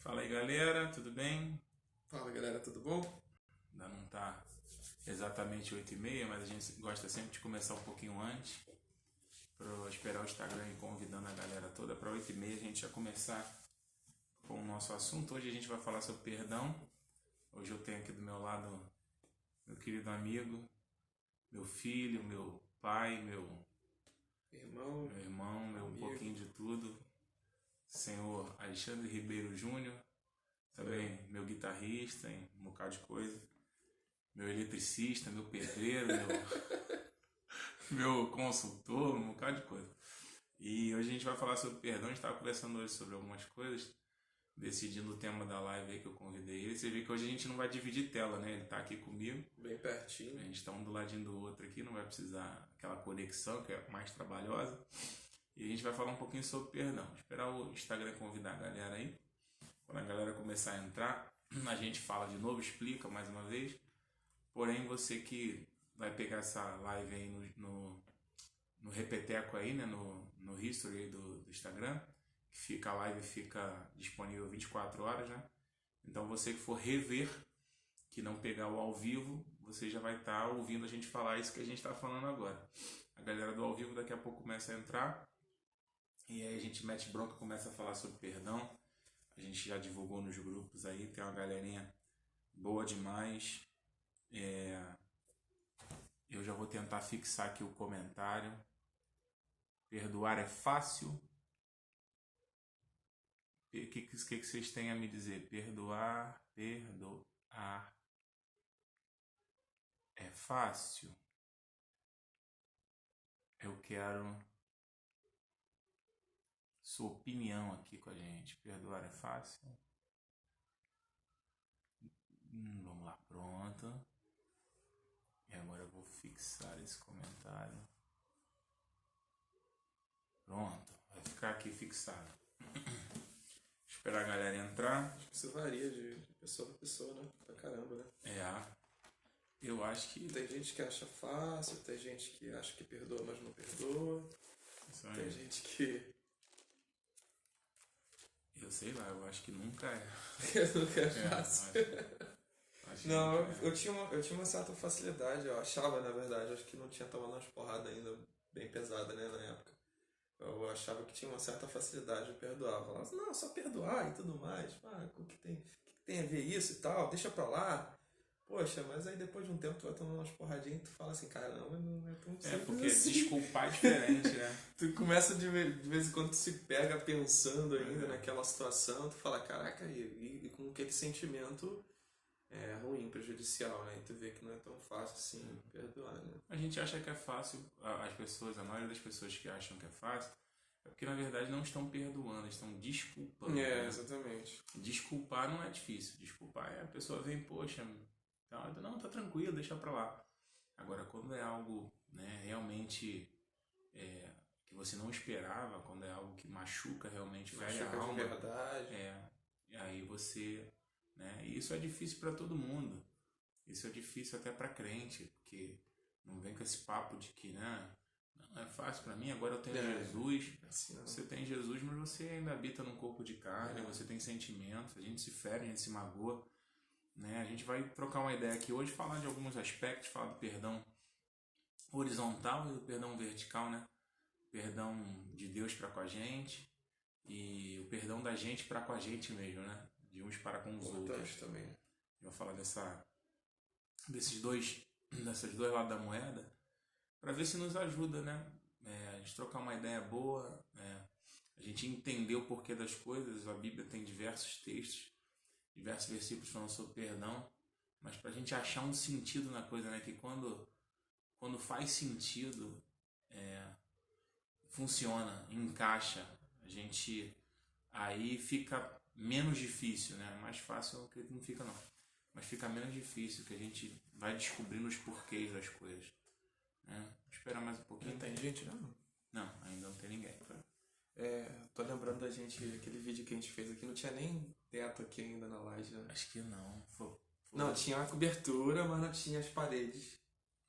Fala aí, galera, tudo bem? Fala galera, tudo bom? Ainda não tá exatamente 8h30, mas a gente gosta sempre de começar um pouquinho antes para esperar o Instagram ir convidando a galera toda para 8h30 a gente já começar com o nosso assunto. Hoje a gente vai falar sobre perdão. Hoje eu tenho aqui do meu lado meu querido amigo, meu filho, meu pai, meu irmão, meu um pouquinho de tudo, senhor Alexandre Ribeiro Júnior, também meu guitarrista, em um bocado de coisa, meu eletricista, meu pedreiro, meu consultor, um bocado de coisa. E hoje a gente vai falar sobre perdão. A gente estava conversando hoje sobre algumas coisas, decidindo o tema da live aí que eu convidei ele. Você vê que hoje a gente não vai dividir tela, né? Ele está aqui comigo. Bem pertinho. A gente está um do ladinho do outro aqui, não vai precisar aquela conexão que é mais trabalhosa. E a gente vai falar um pouquinho sobre perdão. Esperar o Instagram convidar a galera aí. Quando a galera começar a entrar, a gente fala de novo, explica mais uma vez. Porém, você que vai pegar essa live aí no repeteco aí, né, no history aí do Instagram, que fica, a live fica disponível 24 horas, né? Então você que for rever, que não pegar o ao vivo, você já vai estar ouvindo a gente falar isso que a gente está falando agora. A galera do ao vivo daqui a pouco começa a entrar, e aí a gente mete bronca, começa a falar sobre perdão. A gente já divulgou nos grupos aí, tem uma galerinha boa demais. Eu já vou tentar fixar aqui o comentário. Perdoar é fácil? O que vocês têm a me dizer? Perdoar é fácil? Eu quero sua opinião aqui com a gente. Perdoar é fácil? Vamos lá, pronto. E agora eu vou fixar esse comentário. Pronto, vai ficar aqui fixado. Esperar a galera entrar. Acho que isso varia de pessoa pra pessoa, né? Pra caramba, né? Eu acho que... Tem gente que acha fácil, tem gente que acha que perdoa, mas não perdoa. Tem gente que... Eu sei lá, eu acho que nunca é. nunca é fácil. Acho não, nunca é. eu tinha uma certa facilidade, eu achava, na verdade, acho que não tinha tomado umas porradas ainda bem pesada, né, na época. Eu achava que tinha uma certa facilidade de perdoar. Eu falava assim, não, só perdoar e tudo mais. O que tem a ver isso e tal? Deixa pra lá. Poxa, mas aí depois de um tempo tu vai tomando umas porradinhas e tu fala assim, caramba, não é tão simples porque assim. desculpar é diferente, né? Tu começa de vez em quando tu se pega pensando ainda naquela situação, tu fala, caraca, e com que sentimento é ruim, prejudicial, né? E tu vê que não é tão fácil assim perdoar, né? A gente acha que é fácil, a maioria das pessoas que acham que é fácil, é porque na verdade não estão perdoando, estão desculpando. Né? Exatamente. Desculpar não é difícil. Desculpar é a pessoa vem, poxa, não, tá tranquilo, deixa pra lá. Agora, quando é algo, né, realmente que você não esperava, quando é algo que machuca realmente, fere a alma, de verdade. E aí você, né, e isso é difícil para todo mundo. Isso é difícil até para crente, porque não vem com esse papo de que, né, não é fácil para mim, agora eu tenho Jesus. Assim, você tem Jesus, mas você ainda habita num corpo de carne, você tem sentimentos, a gente se fere, a gente se magoa. Né? A gente vai trocar uma ideia aqui hoje, falar de alguns aspectos, falar do perdão horizontal e do perdão vertical, né? Perdão de Deus para com a gente e o perdão da gente para com a gente mesmo, né? De uns para com os outros. Também. Eu vou falar dessas dois lados da moeda para ver se nos ajuda, né? A gente trocar uma ideia boa, a gente entender o porquê das coisas. A Bíblia tem diversos textos, diversos versículos falando sobre perdão, mas para a gente achar um sentido na coisa, né? Que quando faz sentido, funciona, encaixa, a gente aí fica menos difícil, né? Mais fácil que não fica não, mas fica menos difícil, que a gente vai descobrindo os porquês das coisas, né? Vou esperar mais um pouquinho. Não tem gente, não? Não, ainda não tem ninguém. Tô lembrando da gente, aquele vídeo que a gente fez aqui, não tinha nem teto aqui ainda na laje, né? Acho que não. Não, tinha uma cobertura, mas não tinha as paredes.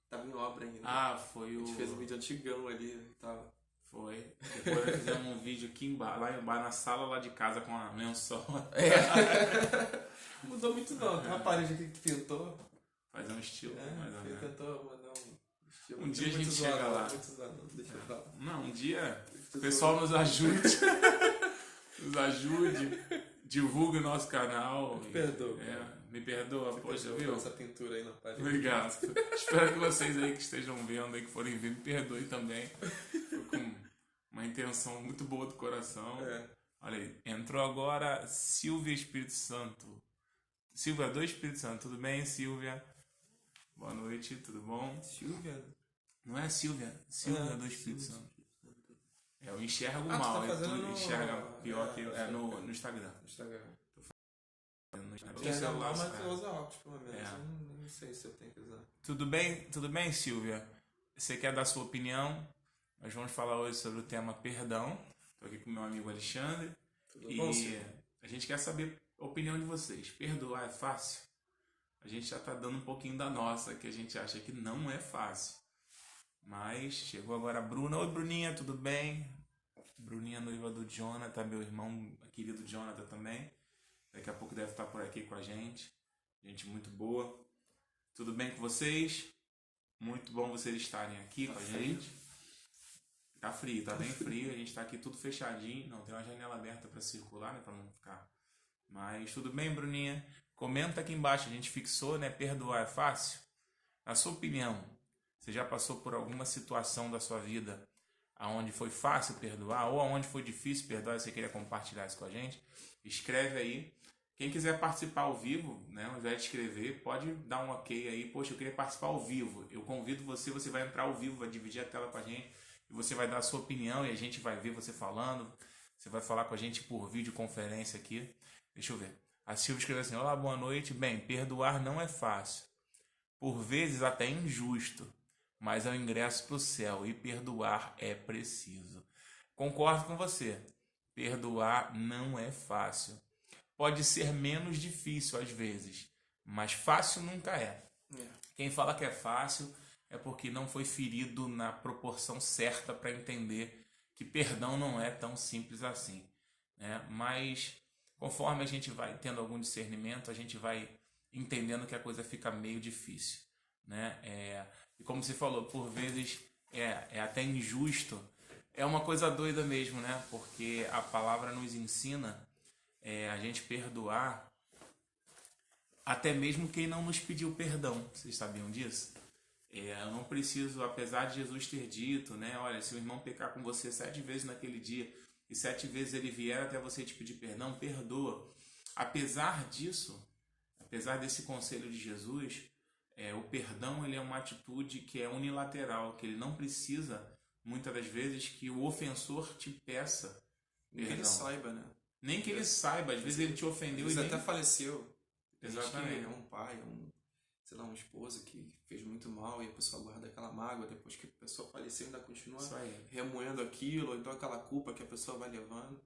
Tava em obra ainda. Foi o... A gente fez um vídeo antigão ali e tal. Foi. Depois nós fizemos um vídeo aqui lá na sala lá de casa com a lençol. Não mudou muito não. Tem uma parede aqui que pintou. Fazer um estilo, mais ou menos. Tentou mandar um estilo. Um dia a gente chega lá. Deixa eu dar. Não, um dia o pessoal nos ajude. Nos ajude. Divulgue o nosso canal. Me perdoa. Me perdoa, poxa, viu? Essa pintura aí na parede. Obrigado. Espero que vocês aí que estejam vendo aí, que forem ver, me perdoem também. Foi com uma intenção muito boa do coração. Olha aí, entrou agora Silvia Espírito Santo. Silvia do Espírito Santo, tudo bem, Silvia? Boa noite, tudo bom? Silvia? Não é Silvia, Silvia do Espírito Santo. Eu enxergo tu mal, tá tu no... enxerga pior que no Instagram. No Instagram. No celular, mas eu uso óculos, pelo menos. Eu não sei se eu tenho que usar. Tudo bem, Silvia? Você quer dar sua opinião? Nós vamos falar hoje sobre o tema perdão. Estou aqui com meu amigo Alexandre. Tudo bom, Silvia? A gente quer saber a opinião de vocês. Perdoar é fácil? A gente já está dando um pouquinho da nossa, que a gente acha que não é fácil. Mas chegou agora a Bruna. Oi, Bruninha, tudo bem? Bruninha, noiva do Jonathan, meu irmão querido Jonathan também. Daqui a pouco deve estar por aqui com a gente. Gente muito boa. Tudo bem com vocês? Muito bom vocês estarem aqui com a gente. Tá frio, tá bem frio. A gente tá aqui tudo fechadinho. Não, tem uma janela aberta para circular, né? Para não ficar. Mas tudo bem, Bruninha? Comenta aqui embaixo. A gente fixou, né? Perdoar é fácil? Na sua opinião, você já passou por alguma situação da sua vida aonde foi fácil perdoar ou aonde foi difícil perdoar? Você queria compartilhar isso com a gente? Escreve aí. Quem quiser participar ao vivo, né, ao invés de escrever, pode dar um ok aí. Poxa, eu queria participar ao vivo. Eu convido você vai entrar ao vivo, vai dividir a tela com a gente e você vai dar a sua opinião e a gente vai ver você falando. Você vai falar com a gente por videoconferência aqui. Deixa eu ver. A Silvia escreveu assim: olá, boa noite. Bem, perdoar não é fácil. Por vezes até injusto, mas é o ingresso para o céu e perdoar é preciso. Concordo com você. Perdoar não é fácil. Pode ser menos difícil às vezes, mas fácil nunca é. Quem fala que é fácil é porque não foi ferido na proporção certa para entender que perdão não é tão simples assim, né? Mas conforme a gente vai tendo algum discernimento, a gente vai entendendo que a coisa fica meio difícil, né? E como você falou, por vezes é até injusto. É uma coisa doida mesmo, né? Porque a palavra nos ensina a gente perdoar até mesmo quem não nos pediu perdão. Vocês sabiam disso? Eu não preciso, apesar de Jesus ter dito, né? Olha, se o irmão pecar com você 7 vezes naquele dia e 7 vezes ele vier até você te pedir perdão, perdoa. Apesar disso, apesar desse conselho de Jesus, o perdão ele é uma atitude que é unilateral, que ele não precisa, muitas das vezes, que o ofensor te peça perdão. Que ele saiba, né? Nem que ele saiba, às vezes ele te ofendeu e até faleceu. Exatamente. É um pai, sei lá, um esposo que fez muito mal e a pessoa guarda aquela mágoa, depois que a pessoa faleceu ainda continua remoendo aquilo, ou então aquela culpa que a pessoa vai levando.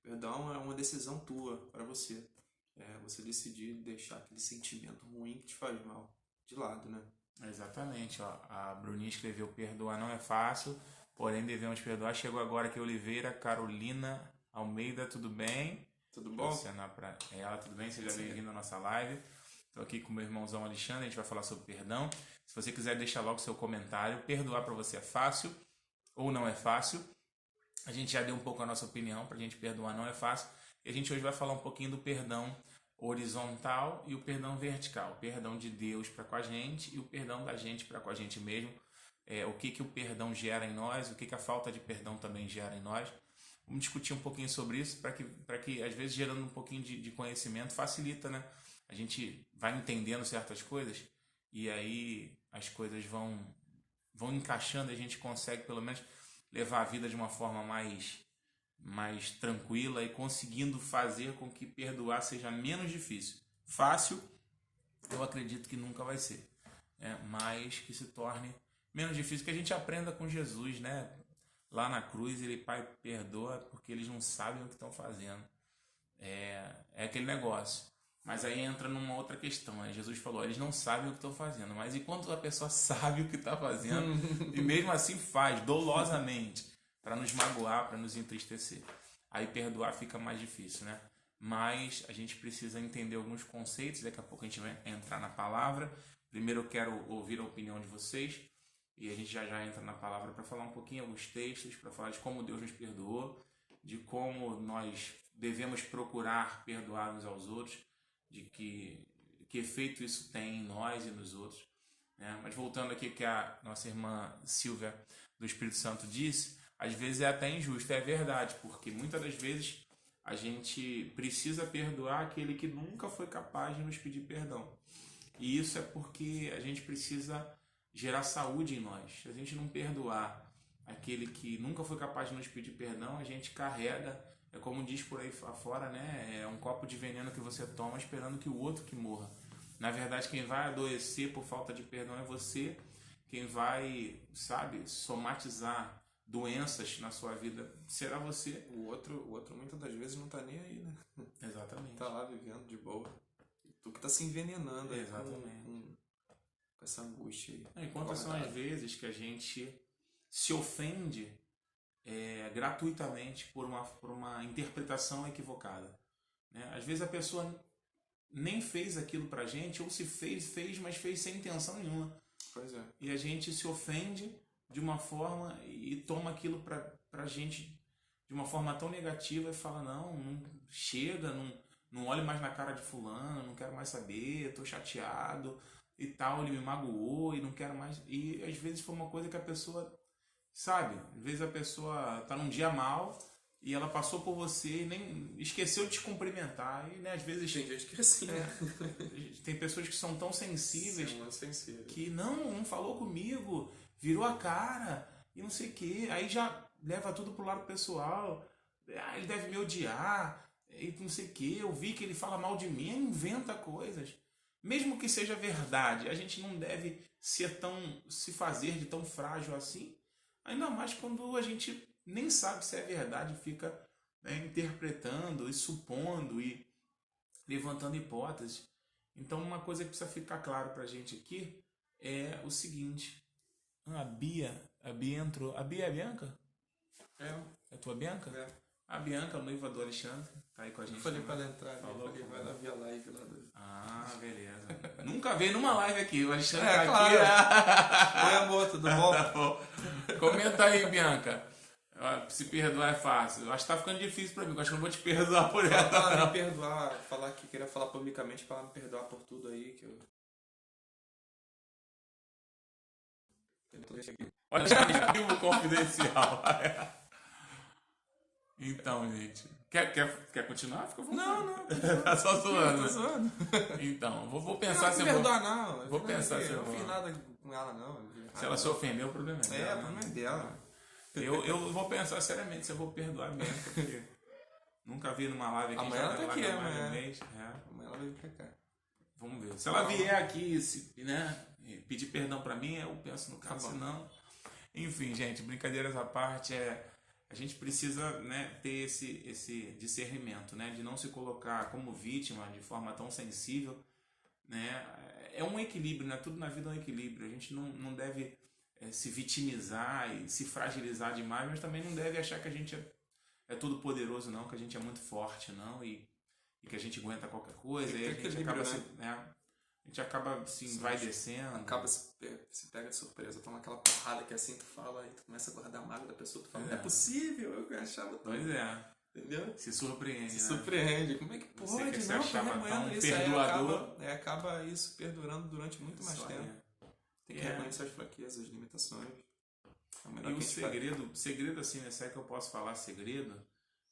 Perdão é uma decisão tua, para você. Você decidir deixar aquele sentimento ruim que te faz mal de lado, né? Exatamente. Ó. A Bruninha escreveu: perdoar não é fácil, porém devemos perdoar. Chegou agora aqui Oliveira, Carolina Almeida, tudo bem? Tudo bom? Ela, tudo bem? Seja bem-vindo à nossa live. Estou aqui com meu irmãozão Alexandre, a gente vai falar sobre perdão. Se você quiser deixar logo seu comentário, perdoar para você é fácil ou não é fácil? A gente já deu um pouco a nossa opinião, para a gente perdoar não é fácil. E a gente hoje vai falar um pouquinho do perdão horizontal e o perdão vertical. O perdão de Deus para com a gente e o perdão da gente para com a gente mesmo. O que o perdão gera em nós, o que a falta de perdão também gera em nós. Vamos discutir um pouquinho sobre isso para que às vezes, gerando um pouquinho de conhecimento, facilita, né? A gente vai entendendo certas coisas e aí as coisas vão encaixando e a gente consegue pelo menos levar a vida de uma forma mais tranquila e conseguindo fazer com que perdoar seja menos difícil. Fácil, eu acredito que nunca vai ser, mas que se torne menos difícil, que a gente aprenda com Jesus, né? Lá na cruz, ele, Pai, perdoa porque eles não sabem o que estão fazendo. É aquele negócio. Mas aí entra numa outra questão, né? Jesus falou: eles não sabem o que estão fazendo, mas enquanto a pessoa sabe o que está fazendo e mesmo assim faz, dolosamente, para nos magoar, para nos entristecer. Aí perdoar fica mais difícil, né? Mas a gente precisa entender alguns conceitos, daqui a pouco a gente vai entrar na palavra. Primeiro eu quero ouvir a opinião de vocês e a gente já entra na palavra para falar um pouquinho alguns textos, para falar de como Deus nos perdoou, de como nós devemos procurar perdoar uns aos outros, de que efeito isso tem em nós e nos outros, né? Mas voltando aqui que a nossa irmã Silvia do Espírito Santo disse, às vezes é até injusto, é verdade, porque muitas das vezes a gente precisa perdoar aquele que nunca foi capaz de nos pedir perdão. E isso é porque a gente precisa gerar saúde em nós. Se a gente não perdoar aquele que nunca foi capaz de nos pedir perdão, a gente carrega, é como diz por aí afora, né? É um copo de veneno que você toma esperando que o outro que morra. Na verdade, quem vai adoecer por falta de perdão é você. Quem vai, sabe, somatizar doenças na sua vida será você. O outro muitas das vezes não tá nem aí, né? Exatamente. Tá lá vivendo de boa. Tu que tá se envenenando aí com essa angústia aí. Enquanto são as vezes que a gente se ofende gratuitamente por uma interpretação equivocada, né? Às vezes a pessoa nem fez aquilo pra gente, ou se fez, mas fez sem intenção nenhuma. Pois é. E a gente se ofende de uma forma e toma aquilo pra gente de uma forma tão negativa e fala, não chega, não olhe mais na cara de fulano, não quero mais saber, tô chateado e tal, ele me magoou e não quero mais. E às vezes foi uma coisa que a pessoa, sabe, às vezes a pessoa tá num dia mal e ela passou por você e nem esqueceu de te cumprimentar. E, né, às vezes tem gente que é assim, né? Tem pessoas que são tão sensíveis, sensíveis. que não falou comigo, virou a cara e não sei o que. Aí já leva tudo pro lado pessoal. Ele deve me odiar e não sei o que. Eu vi que ele fala mal de mim, inventa coisas. Mesmo que seja verdade, a gente não deve se fazer de tão frágil assim. Ainda mais quando a gente nem sabe se é verdade, fica, né, interpretando e supondo e levantando hipóteses. Então uma coisa que precisa ficar claro pra gente aqui é o seguinte. A Bia entrou. A Bia é a Bianca? É tua Bianca? É. A Bianca, noiva do Alexandre, tá aí com a gente. Eu falei pra ela entrar, falou, vai lá ver a live lá do... Ah, beleza. Nunca veio numa live aqui, o Alexandre tá claro. Aqui. Oi, amor, tudo bom? Tá bom. Comenta aí, Bianca. Se perdoar é fácil. Eu acho que tá ficando difícil pra mim. Eu acho que eu não vou te perdoar por ela. Ela me perdoar, falar que queria falar publicamente pra ela me perdoar por tudo aí que eu... Olha o arquivo confidencial. Então, gente. Quer continuar? Fica à vontade. Não. Tá só zoando. Tô zoando. Então, vou pensar se eu perdoar, não. Vou pensar se eu não vou. fiz nada com ela, não. Se ela se ofendeu, o problema é dela. O problema é dela. Eu vou pensar seriamente se eu vou perdoar mesmo, porque nunca vi numa live aqui. Amanhã ela tá aqui, amanhã. Amanhã ela veio pra cá. Vamos ver. Se ela vier aqui, né, pedir perdão pra mim, eu penso no caso, senão... Enfim, gente, brincadeiras à parte, a gente precisa, né, ter esse discernimento, né, de não se colocar como vítima de forma tão sensível, né? É um equilíbrio, né? Tudo na vida é um equilíbrio. A gente não deve se vitimizar e se fragilizar demais, mas também não deve achar que a gente é todo poderoso, não, que a gente é muito forte, não, e que a gente aguenta qualquer coisa, e a gente acaba a gente acaba assim, vai descendo. Acaba se pega de surpresa, toma aquela porrada que assim tu fala, e tu começa a guardar a mágoa da pessoa, tu fala, não é possível, eu achava tão... Pois é. Entendeu? Se surpreende, Se surpreende. Como é que pode? Você que se não, achava tão isso perdoador. Acaba isso perdurando durante muito mais tempo. Tem que reconhecer as fraquezas, as limitações. E o segredo assim, né? Se é que eu posso falar segredo,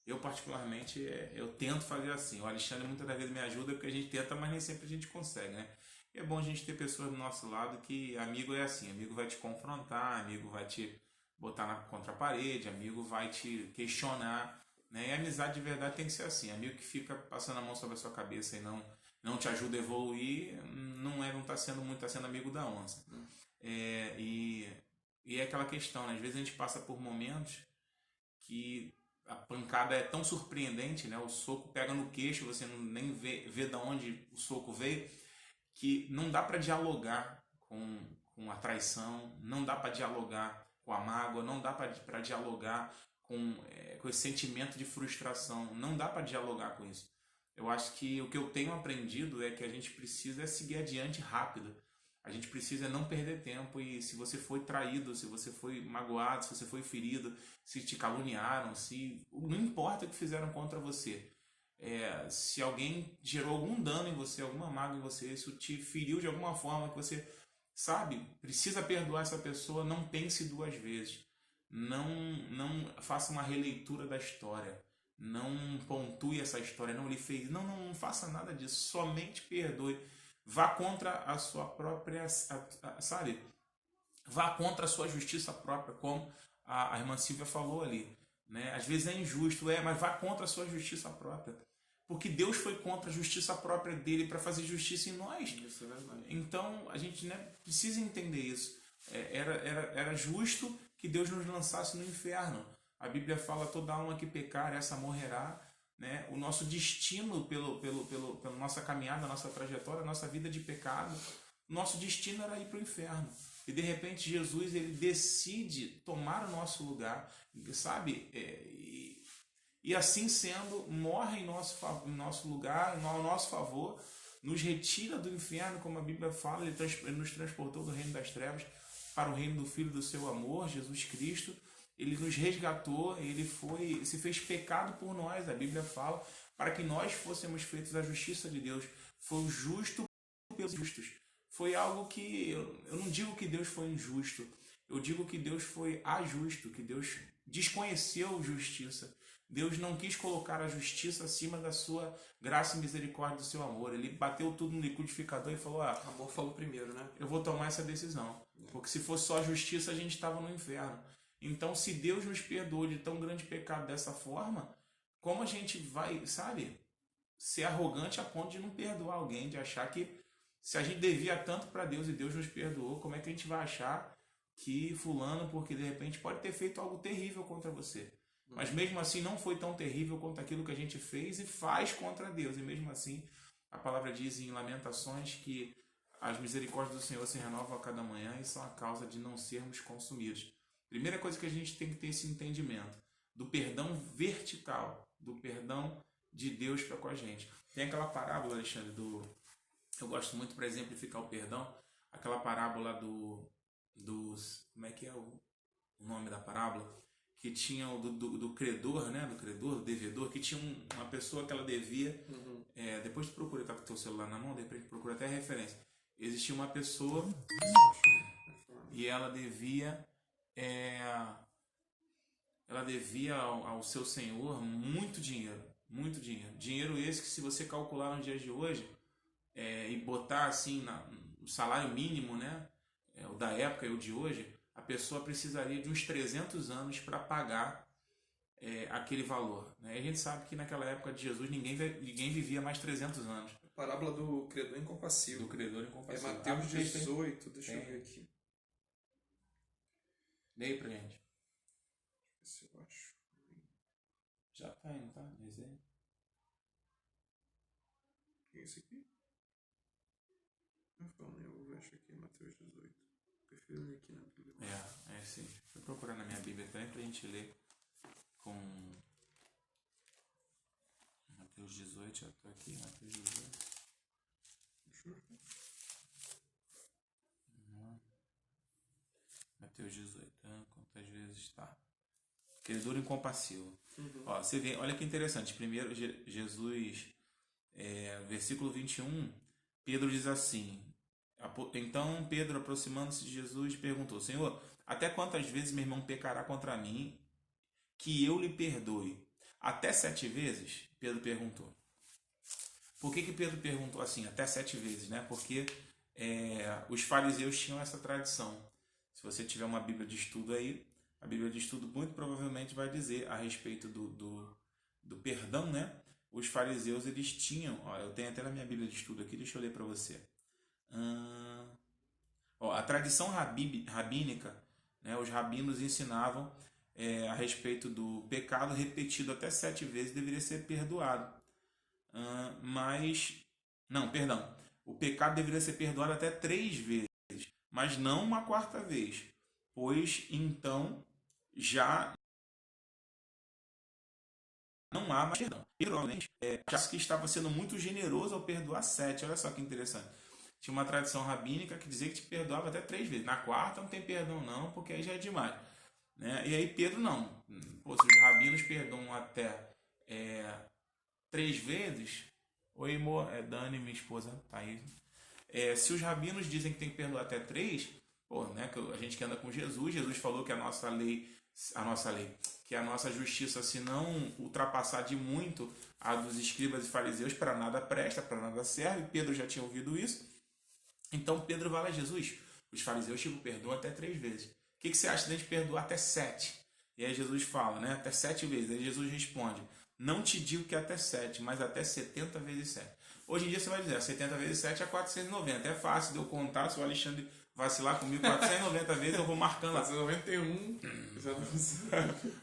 eu particularmente, eu tento fazer assim. O Alexandre muitas das vezes me ajuda porque a gente tenta, mas nem sempre a gente consegue, né? E é bom a gente ter pessoas do nosso lado que amigo é assim, amigo vai te confrontar, amigo vai te botar contra a parede, amigo vai te questionar, né? E a amizade de verdade tem que ser assim. Amigo que fica passando a mão sobre a sua cabeça e não te ajuda a evoluir, não tá sendo amigo da onça. E é aquela questão, né? Às vezes a gente passa por momentos que a pancada é tão surpreendente, né? O soco pega no queixo, você nem vê de onde o soco veio, que não dá para dialogar com a traição, não dá para dialogar com a mágoa, não dá para dialogar com esse sentimento de frustração, não dá para dialogar com isso. Eu acho que o que eu tenho aprendido é que a gente precisa seguir adiante rápido. A gente precisa não perder tempo, e se você foi traído, se você foi magoado, se você foi ferido, se te caluniaram, não importa o que fizeram contra você. Se alguém gerou algum dano em você, alguma mágoa em você, isso te feriu de alguma forma que você, sabe, precisa perdoar essa pessoa, não pense duas vezes. Não faça uma releitura da história. Não pontue essa história. Não lhe fez. Não faça nada disso. Somente perdoe. Vá contra a sua própria, sabe? Vá contra a sua justiça própria, como a irmã Silvia falou ali, né? Às vezes é injusto, mas vá contra a sua justiça própria. Porque Deus foi contra a justiça própria dele para fazer justiça em nós. Isso é verdade. Então a gente, né, precisa entender isso. Era justo que Deus nos lançasse no inferno. A Bíblia fala: toda alma que pecar, essa morrerá. Né? O nosso destino, pela nossa caminhada, nossa trajetória, nossa vida de pecado, nosso destino era ir para o inferno. E de repente Jesus, ele decide tomar o nosso lugar, sabe? E assim sendo, morre em nosso lugar, ao nosso favor, nos retira do inferno, como a Bíblia fala. Ele nos transportou do reino das trevas para o reino do Filho do seu amor, Jesus Cristo. Ele nos resgatou, ele se fez pecado por nós, a Bíblia fala, para que nós fôssemos feitos a justiça de Deus. Foi o justo pelos justos. Foi algo que, eu não digo que Deus foi injusto, eu digo que Deus foi ajusto, que Deus desconheceu justiça. Deus não quis colocar a justiça acima da sua graça e misericórdia, do seu amor. Ele bateu tudo no liquidificador e falou: o amor falou primeiro, né? Eu vou tomar essa decisão. Porque se fosse só a justiça, a gente estava no inferno. Então, se Deus nos perdoou de tão grande pecado dessa forma, como a gente vai, sabe, ser arrogante a ponto de não perdoar alguém, de achar que se a gente devia tanto para Deus e Deus nos perdoou, como é que a gente vai achar que fulano, porque de repente pode ter feito algo terrível contra você, mas mesmo assim não foi tão terrível quanto aquilo que a gente fez e faz contra Deus. E mesmo assim, a palavra diz em Lamentações que as misericórdias do Senhor se renovam a cada manhã e são a causa de não sermos consumidos. Primeira coisa que a gente tem que ter esse entendimento do perdão vertical, do perdão de Deus para com a gente. Tem aquela parábola, Alexandre, eu gosto muito para exemplificar o perdão, aquela parábola dos, como é que é o nome da parábola? Que tinha do credor, né? Do devedor, que tinha uma pessoa que ela devia. Depois tu procura, tá com o teu celular na mão, de repente procura até a referência. Existia uma pessoa e ela devia ao seu senhor muito dinheiro. Muito dinheiro. Dinheiro esse que, se você calcular nos dias de hoje e botar assim no salário mínimo, né? O da época e o de hoje, a pessoa precisaria de uns 300 anos para pagar aquele valor. Né? E a gente sabe que naquela época de Jesus ninguém vivia mais 300 anos. A parábola do credor incompassível. Do credor incompassível. É Mateus 18, deixa eu ver aqui. Lê aí pra gente. Deixa eu ver se eu acho. Já tá indo, tá? Desenho. Esse aqui? Eu acho aqui, Mateus 18. Prefiro ler aqui na Bíblia. Sim. Vou procurar na minha Bíblia também pra gente ler com Mateus 18, já tô aqui, Mateus 18. Deixa eu ver. Mateus 18, quantas vezes está? Credor incompassível. Ó, você vê, olha que interessante. Primeiro, Jesus, versículo 21, Pedro diz assim: então Pedro, aproximando-se de Jesus, perguntou: Senhor, até quantas vezes meu irmão pecará contra mim que eu lhe perdoe? Até 7 vezes? Pedro perguntou. Por que Pedro perguntou assim, até 7 vezes? Né? Porque os fariseus tinham essa tradição. Se você tiver uma Bíblia de estudo aí, a Bíblia de estudo muito provavelmente vai dizer a respeito do perdão, né? Os fariseus, eles tinham, eu tenho até na minha Bíblia de estudo aqui, deixa eu ler para você. A tradição rabínica, né? Os rabinos ensinavam a respeito do pecado repetido até 7 vezes deveria ser perdoado. O pecado deveria ser perdoado até 3 vezes, mas não uma 4ª vez. pois então já não há mais perdão. Pedro, obviamente, achasse que estava sendo muito generoso ao perdoar 7. Olha só que interessante. Tinha uma tradição rabínica que dizia que te perdoava até 3 vezes. Na quarta não tem perdão não, porque aí já é demais. Né? E aí Pedro não. Pô, se os rabinos perdoam até 3 vezes... Oi, amor. Dani, minha esposa, tá aí. Se os rabinos dizem que tem que perdoar até 3, pô, né, que a gente que anda com Jesus falou que a nossa lei, que a nossa justiça, se não ultrapassar de muito a dos escribas e fariseus, para nada presta, para nada serve. Pedro já tinha ouvido isso. Então Pedro vai lá, Jesus, os fariseus perdoam até 3 vezes. O que você acha de a gente perdoar até 7? E aí Jesus fala, né, até 7 vezes. Aí Jesus responde, não te digo que até 7, mas até 70 vezes 7. Hoje em dia você vai dizer, 70 vezes 7 é 490. É fácil de eu contar, se o Alexandre vacilar comigo 490 vezes, eu vou marcando lá. 491.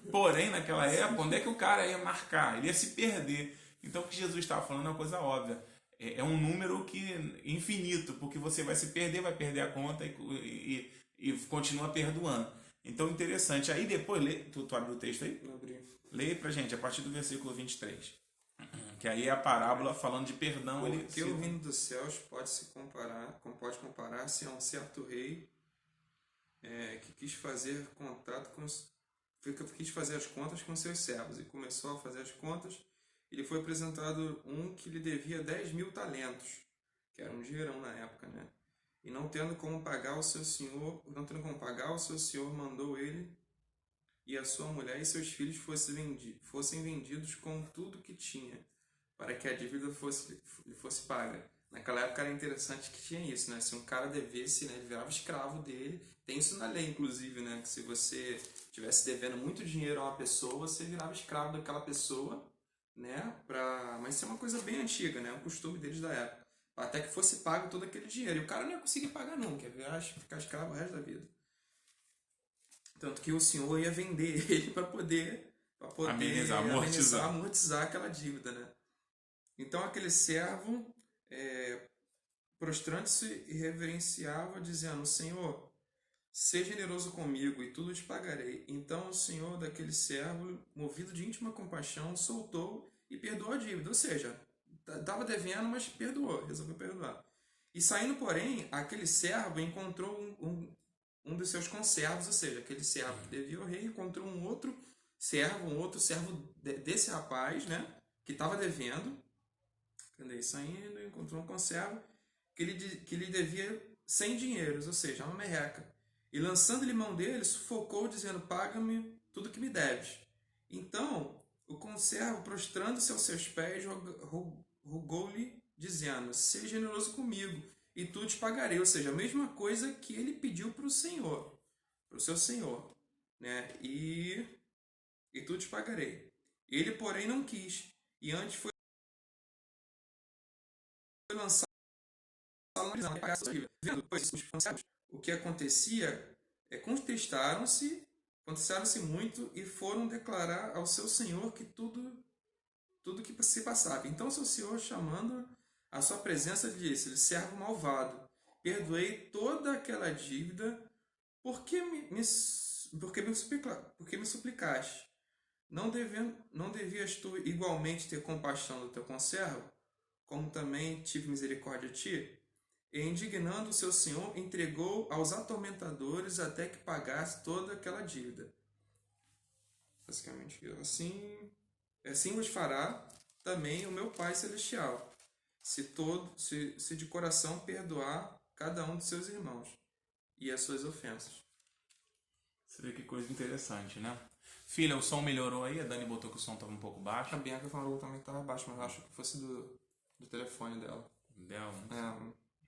Porém, naquela época, onde é que o cara ia marcar? Ele ia se perder. Então o que Jesus estava falando é uma coisa óbvia. É um número infinito, porque você vai se perder, vai perder a conta e continua perdoando. Então, interessante. Aí depois, tu abriu o texto aí? Não abri. Leia pra gente, a partir do versículo 23. Que aí é a parábola falando de perdão. Porque o reino dos céus pode comparar-se a um certo rei que quis fazer as contas com seus servos e começou a fazer as contas. Ele foi apresentado um que lhe devia 10.000 talentos, que era um dinheirão na época, né? E não tendo como pagar o seu senhor, mandou ele e a sua mulher e seus filhos fossem vendidos com tudo que tinha, para que a dívida fosse paga. Naquela época era interessante que tinha isso, né? Se um cara devesse, né, ele virava escravo dele. Tem isso na lei, inclusive, né? Que se você estivesse devendo muito dinheiro a uma pessoa, você virava escravo daquela pessoa, né? Mas isso é uma coisa bem antiga, né? É um costume deles da época. Até que fosse pago todo aquele dinheiro. E o cara não ia conseguir pagar nunca, ia ficar escravo o resto da vida. Tanto que o senhor ia vender ele para poder amortizar aquela dívida, né? Então aquele servo, prostrando-se e reverenciava, dizendo, Senhor, seja generoso comigo e tudo te pagarei. Então o senhor daquele servo, movido de íntima compaixão, soltou e perdoou a dívida. Ou seja, estava devendo, mas resolveu perdoar. E saindo, porém, aquele servo encontrou um dos seus conservos, ou seja, aquele servo que devia ao rei, encontrou um outro servo desse rapaz, né, que estava devendo. Saindo, encontrou um conservo que lhe devia 100 dinheiros, ou seja, uma merreca. E lançando-lhe mão dele, sufocou, dizendo, paga-me tudo que me deves. Então, o conservo, prostrando-se aos seus pés, rogou-lhe, dizendo, seja generoso comigo, e tu te pagarei. Ou seja, a mesma coisa que ele pediu para o Senhor, para o seu Senhor, né? E tu te pagarei. Ele, porém, não quis, e antes foi lançado na pagar sua dívida. Vendo, pois, os conservos, o que acontecia, contestaram-se muito e foram declarar ao seu senhor que tudo que se passava. Então seu senhor, chamando a sua presença, lhe disse, servo malvado, perdoei toda aquela dívida, porque me suplicaste. Não devias tu igualmente ter compaixão do teu conservo, como também tive misericórdia de ti? E indignando o seu senhor, entregou aos atormentadores até que pagasse toda aquela dívida. Basicamente, assim vos fará também o meu Pai Celestial, se de coração perdoar cada um de seus irmãos e as suas ofensas. Você vê que coisa interessante, né? Filha, o som melhorou aí? A Dani botou que o som estava um pouco baixo. A Bianca falou que também estava baixo, mas acho que fosse do telefone dela.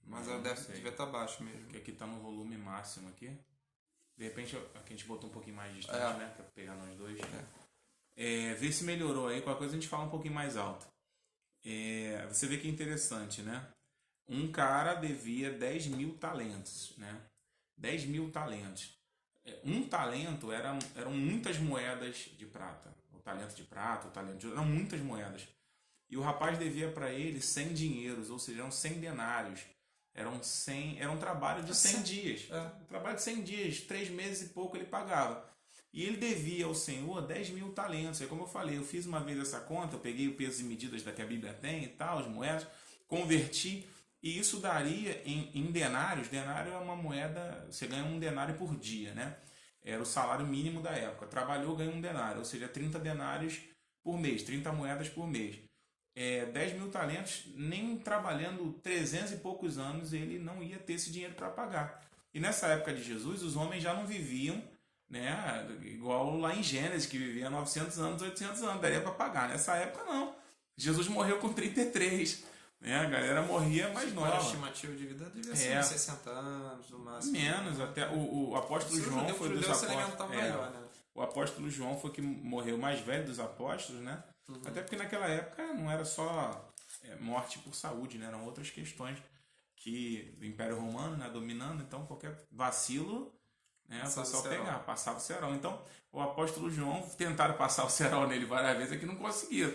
Mas ela devia estar baixo mesmo. Porque aqui está no volume máximo aqui. De repente aqui a gente botou um pouquinho mais distante, né? Pra pegar nós dois. Vê se melhorou aí. Qualquer coisa a gente fala um pouquinho mais alto. Você vê que é interessante, né? Um cara devia 10.000 talentos, né? 10.000 talentos. Um talento eram muitas moedas de prata. O talento de prata, o talento de ouro, eram muitas moedas. E o rapaz devia para ele 100 dinheiros, ou seja, eram 100 denários. Era um trabalho de 100 dias. Um trabalho de 100 dias, 3 meses e pouco ele pagava. E ele devia ao Senhor 10 mil talentos. É como eu falei, eu fiz uma vez essa conta, eu peguei o peso e medidas da que a Bíblia tem e tal, as moedas, converti, e isso daria em denários. Denário é uma moeda, você ganha um denário por dia, né? Era o salário mínimo da época. Trabalhou, ganha um denário, ou seja, 30 denários por mês, 30 moedas por mês. 10 mil talentos, nem trabalhando 300 e poucos anos, ele não ia ter esse dinheiro para pagar. E nessa época de Jesus, os homens já não viviam, né, igual lá em Gênesis, que vivia 900 anos, 800 anos, daria para pagar. Nessa época, não. Jesus morreu com 33. Né? A galera morria mais nova. A estimativa de vida devia ser uns 60 anos, no máximo. Menos, até o apóstolo João foi dos apóstolos. Maior, né? O apóstolo João foi que morreu mais velho dos apóstolos, né? Até porque naquela época não era só morte por saúde, né? Eram outras questões que o Império Romano, né, dominando, então qualquer vacilo, né, o pessoal passava o cerol. Então, o apóstolo João tentaram passar o cerol nele várias vezes, é que não conseguiram.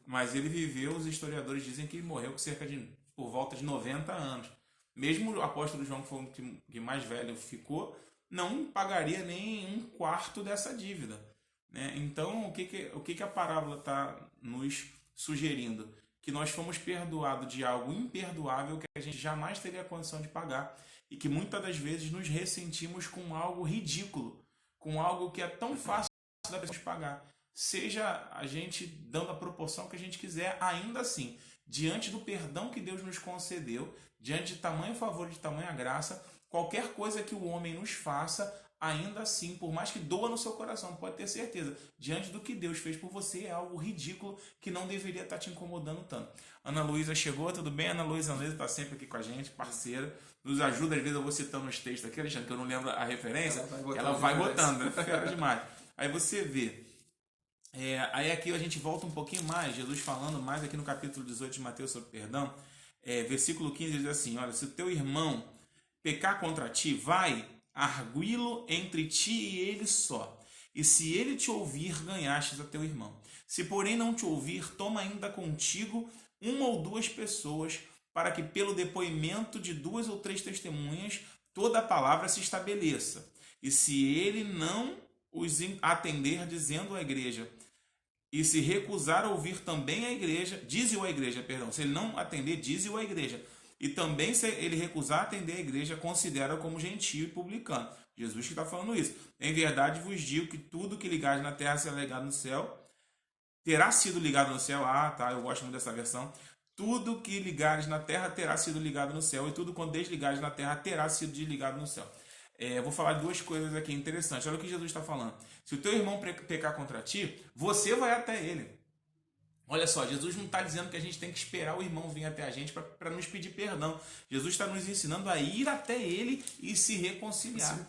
Mas ele viveu, os historiadores dizem que ele morreu por volta de 90 anos. Mesmo o apóstolo João, que foi o que mais velho ficou, não pagaria nem um quarto dessa dívida. Né? Então, o que a parábola está nos sugerindo? Que nós fomos perdoados de algo imperdoável que a gente jamais teria a condição de pagar e que muitas das vezes nos ressentimos com algo ridículo, com algo que é tão fácil da pessoa pagar. Seja a gente dando a proporção que a gente quiser, ainda assim, diante do perdão que Deus nos concedeu, diante de tamanho favor, de tamanha graça, qualquer coisa que o homem nos faça, ainda assim, por mais que doa no seu coração, pode ter certeza, diante do que Deus fez por você, é algo ridículo que não deveria estar te incomodando tanto. Ana Luísa chegou, tudo bem? Ana Luísa está sempre aqui com a gente, parceira, nos ajuda, às vezes eu vou citando uns textos aqui, Alexandre, que eu não lembro a referência, ela vai botando, né? Fera demais. Aí você vê, aí aqui a gente volta um pouquinho mais, Jesus falando mais aqui no capítulo 18 de Mateus sobre perdão, versículo 15 diz assim, olha, se o teu irmão pecar contra ti, vai arguí-lo entre ti e ele só. E se ele te ouvir, ganhastes a teu irmão. Se porém não te ouvir, toma ainda contigo uma ou duas pessoas, para que pelo depoimento de 2 ou 3 testemunhas toda a palavra se estabeleça. E se ele não os atender, dizendo à igreja, e se recusar a ouvir também a igreja, dize-o à igreja, perdão, se ele não atender, dize-o à igreja. E também, se ele recusar atender a igreja, considera como gentio e publicano. Jesus que está falando isso. Em verdade vos digo que tudo que ligares na terra será ligado no céu. Terá sido ligado no céu. Eu gosto muito dessa versão. Tudo que ligares na terra terá sido ligado no céu. E tudo quando desligares na terra terá sido desligado no céu. Vou falar 2 coisas aqui interessantes. Olha o que Jesus está falando. Se o teu irmão pecar contra ti, você vai até ele. Olha só, Jesus não está dizendo que a gente tem que esperar o irmão vir até a gente para nos pedir perdão. Jesus está nos ensinando a ir até ele e se reconciliar.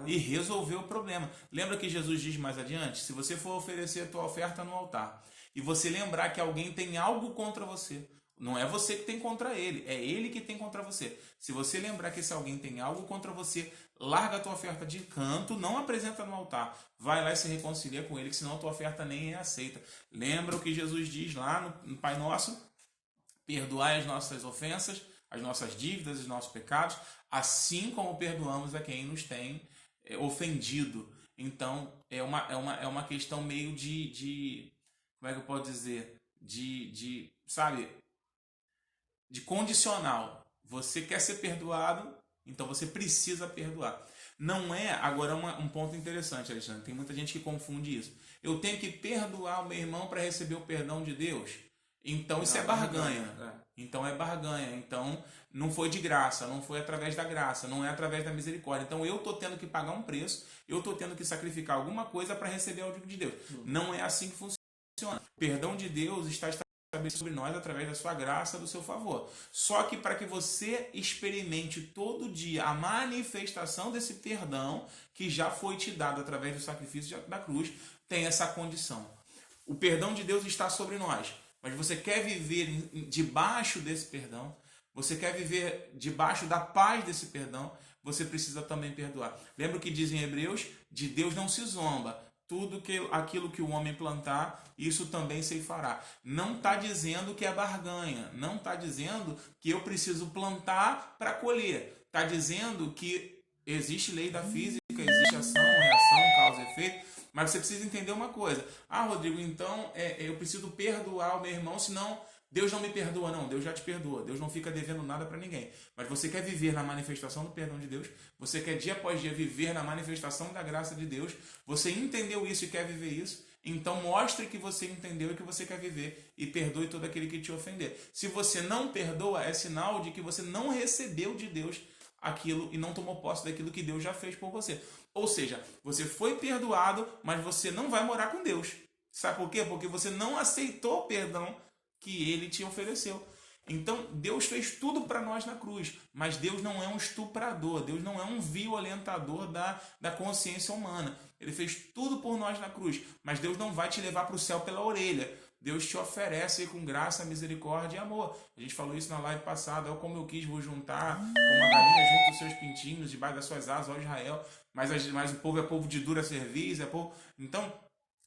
E resolver o problema. Lembra que Jesus diz mais adiante? Se você for oferecer a tua oferta no altar e você lembrar que alguém tem algo contra você, não é você que tem contra ele, é ele que tem contra você. Se você lembrar que esse alguém tem algo contra você, larga a tua oferta de canto, não apresenta no altar. Vai lá e se reconcilia com ele, que senão a tua oferta nem é aceita. Lembra o que Jesus diz lá no Pai Nosso? Perdoai as nossas ofensas, as nossas dívidas, os nossos pecados, assim como perdoamos a quem nos tem ofendido. Então, é uma questão meio de como é que eu posso dizer? Sabe? De condicional. Você quer ser perdoado, então você precisa perdoar. Não é, agora um ponto interessante, Alexandre, tem muita gente que confunde isso. Eu tenho que perdoar o meu irmão para receber o perdão de Deus? Então isso é barganha. Então é barganha. Então não foi de graça, não foi através da graça, não é através da misericórdia. Então eu estou tendo que pagar um preço, eu estou tendo que sacrificar alguma coisa para receber o de Deus. Não é assim que funciona. O perdão de Deus está estabelecido sobre nós através da sua graça, do seu favor. Só que para que você experimente todo dia a manifestação desse perdão que já foi te dado através do sacrifício da cruz, tem essa condição. O perdão de Deus está sobre nós, mas você quer viver debaixo desse perdão, você quer viver debaixo da paz desse perdão, você precisa também perdoar. Lembra o que diz em Hebreus? De Deus não se zomba. aquilo que o homem plantar, isso também ceifará. Não está dizendo que é barganha, não está dizendo que eu preciso plantar para colher. Está dizendo que existe lei da física, existe ação, reação, causa e efeito, mas você precisa entender uma coisa. Ah, Rodrigo, então eu preciso perdoar o meu irmão, senão Deus não me perdoa. Não, Deus já te perdoa. Deus não fica devendo nada para ninguém. Mas você quer viver na manifestação do perdão de Deus, você quer dia após dia viver na manifestação da graça de Deus, você entendeu isso e quer viver isso, então mostre que você entendeu e que você quer viver e perdoe todo aquele que te ofender. Se você não perdoa, é sinal de que você não recebeu de Deus aquilo e não tomou posse daquilo que Deus já fez por você. Ou seja, você foi perdoado, mas você não vai morar com Deus. Sabe por quê? Porque você não aceitou o perdão que ele te ofereceu. Então, Deus fez tudo para nós na cruz, mas Deus não é um estuprador, Deus não é um violentador da consciência humana. Ele fez tudo por nós na cruz, mas Deus não vai te levar para o céu pela orelha. Deus te oferece com graça, misericórdia e amor. A gente falou isso na live passada, como eu quis vos juntar, como a galinha junta os seus pintinhos debaixo das suas asas, ó Israel, mas o povo é povo de dura cerviz, é povo... Então,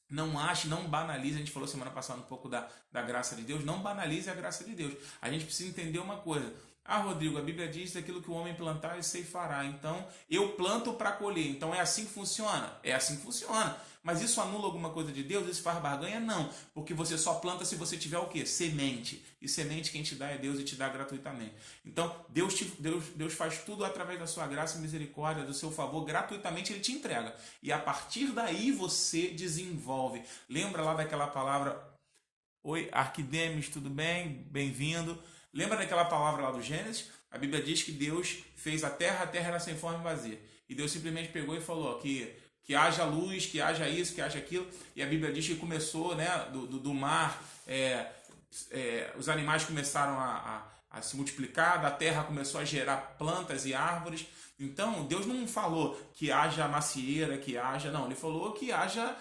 não ache, não banalize. A gente falou semana passada um pouco da graça de Deus. Não banalize a graça de Deus. A gente precisa entender uma coisa. Ah, Rodrigo, a Bíblia diz que aquilo que o homem plantar, ele ceifará. Então, eu planto para colher. Então, é assim que funciona? É assim que funciona. Mas isso anula alguma coisa de Deus? Isso faz barganha? Não. Porque você só planta se você tiver o quê? Semente. E semente quem te dá é Deus e te dá gratuitamente. Então, Deus faz tudo através da sua graça e misericórdia, do seu favor, gratuitamente Ele te entrega. E a partir daí você desenvolve. Lembra lá daquela palavra... Oi, Arquidemes, tudo bem? Bem-vindo. Lembra daquela palavra lá do Gênesis? A Bíblia diz que Deus fez a terra era sem forma e vazia. E Deus simplesmente pegou e falou que haja luz, que haja isso, que haja aquilo. E a Bíblia diz que começou, né, do mar, os animais começaram a se multiplicar, da terra começou a gerar plantas e árvores. Então, Deus não falou que haja macieira, que haja... Não, Ele falou que haja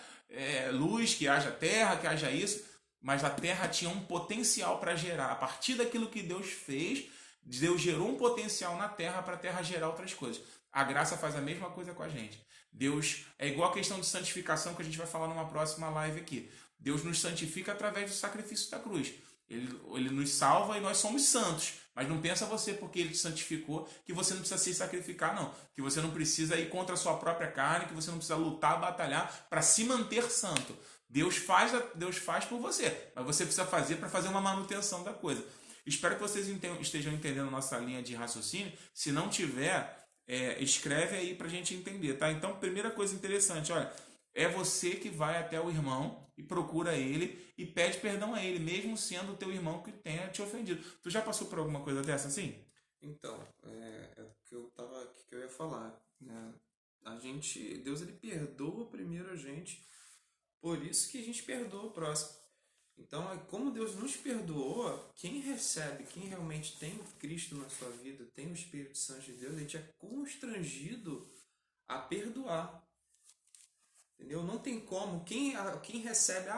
luz, que haja terra, que haja isso. Mas a terra tinha um potencial para gerar. A partir daquilo que Deus fez, Deus gerou um potencial na terra para a terra gerar outras coisas. A graça faz a mesma coisa com a gente. Deus é igual a questão de santificação que a gente vai falar numa próxima live aqui. Deus nos santifica através do sacrifício da cruz. Ele nos salva e nós somos santos. Mas não pensa você, porque Ele te santificou, que você não precisa se sacrificar, não. Que você não precisa ir contra a sua própria carne, que você não precisa lutar, batalhar para se manter santo. Deus faz por você, mas você precisa fazer para fazer uma manutenção da coisa. Espero que vocês estejam entendendo a nossa linha de raciocínio. Se não tiver, escreve aí para a gente entender, tá? Então, primeira coisa interessante, olha, é você que vai até o irmão e procura ele e pede perdão a ele, mesmo sendo o teu irmão que tenha te ofendido. Tu já passou por alguma coisa dessa assim? Então, é o que eu ia falar, né? Deus ele perdoa primeiro a gente. Por isso que a gente perdoa o próximo. Então, como Deus nos perdoou, quem recebe, quem realmente tem Cristo na sua vida, tem o Espírito Santo de Deus, a gente é constrangido a perdoar. Entendeu? Não tem como. Quem recebe,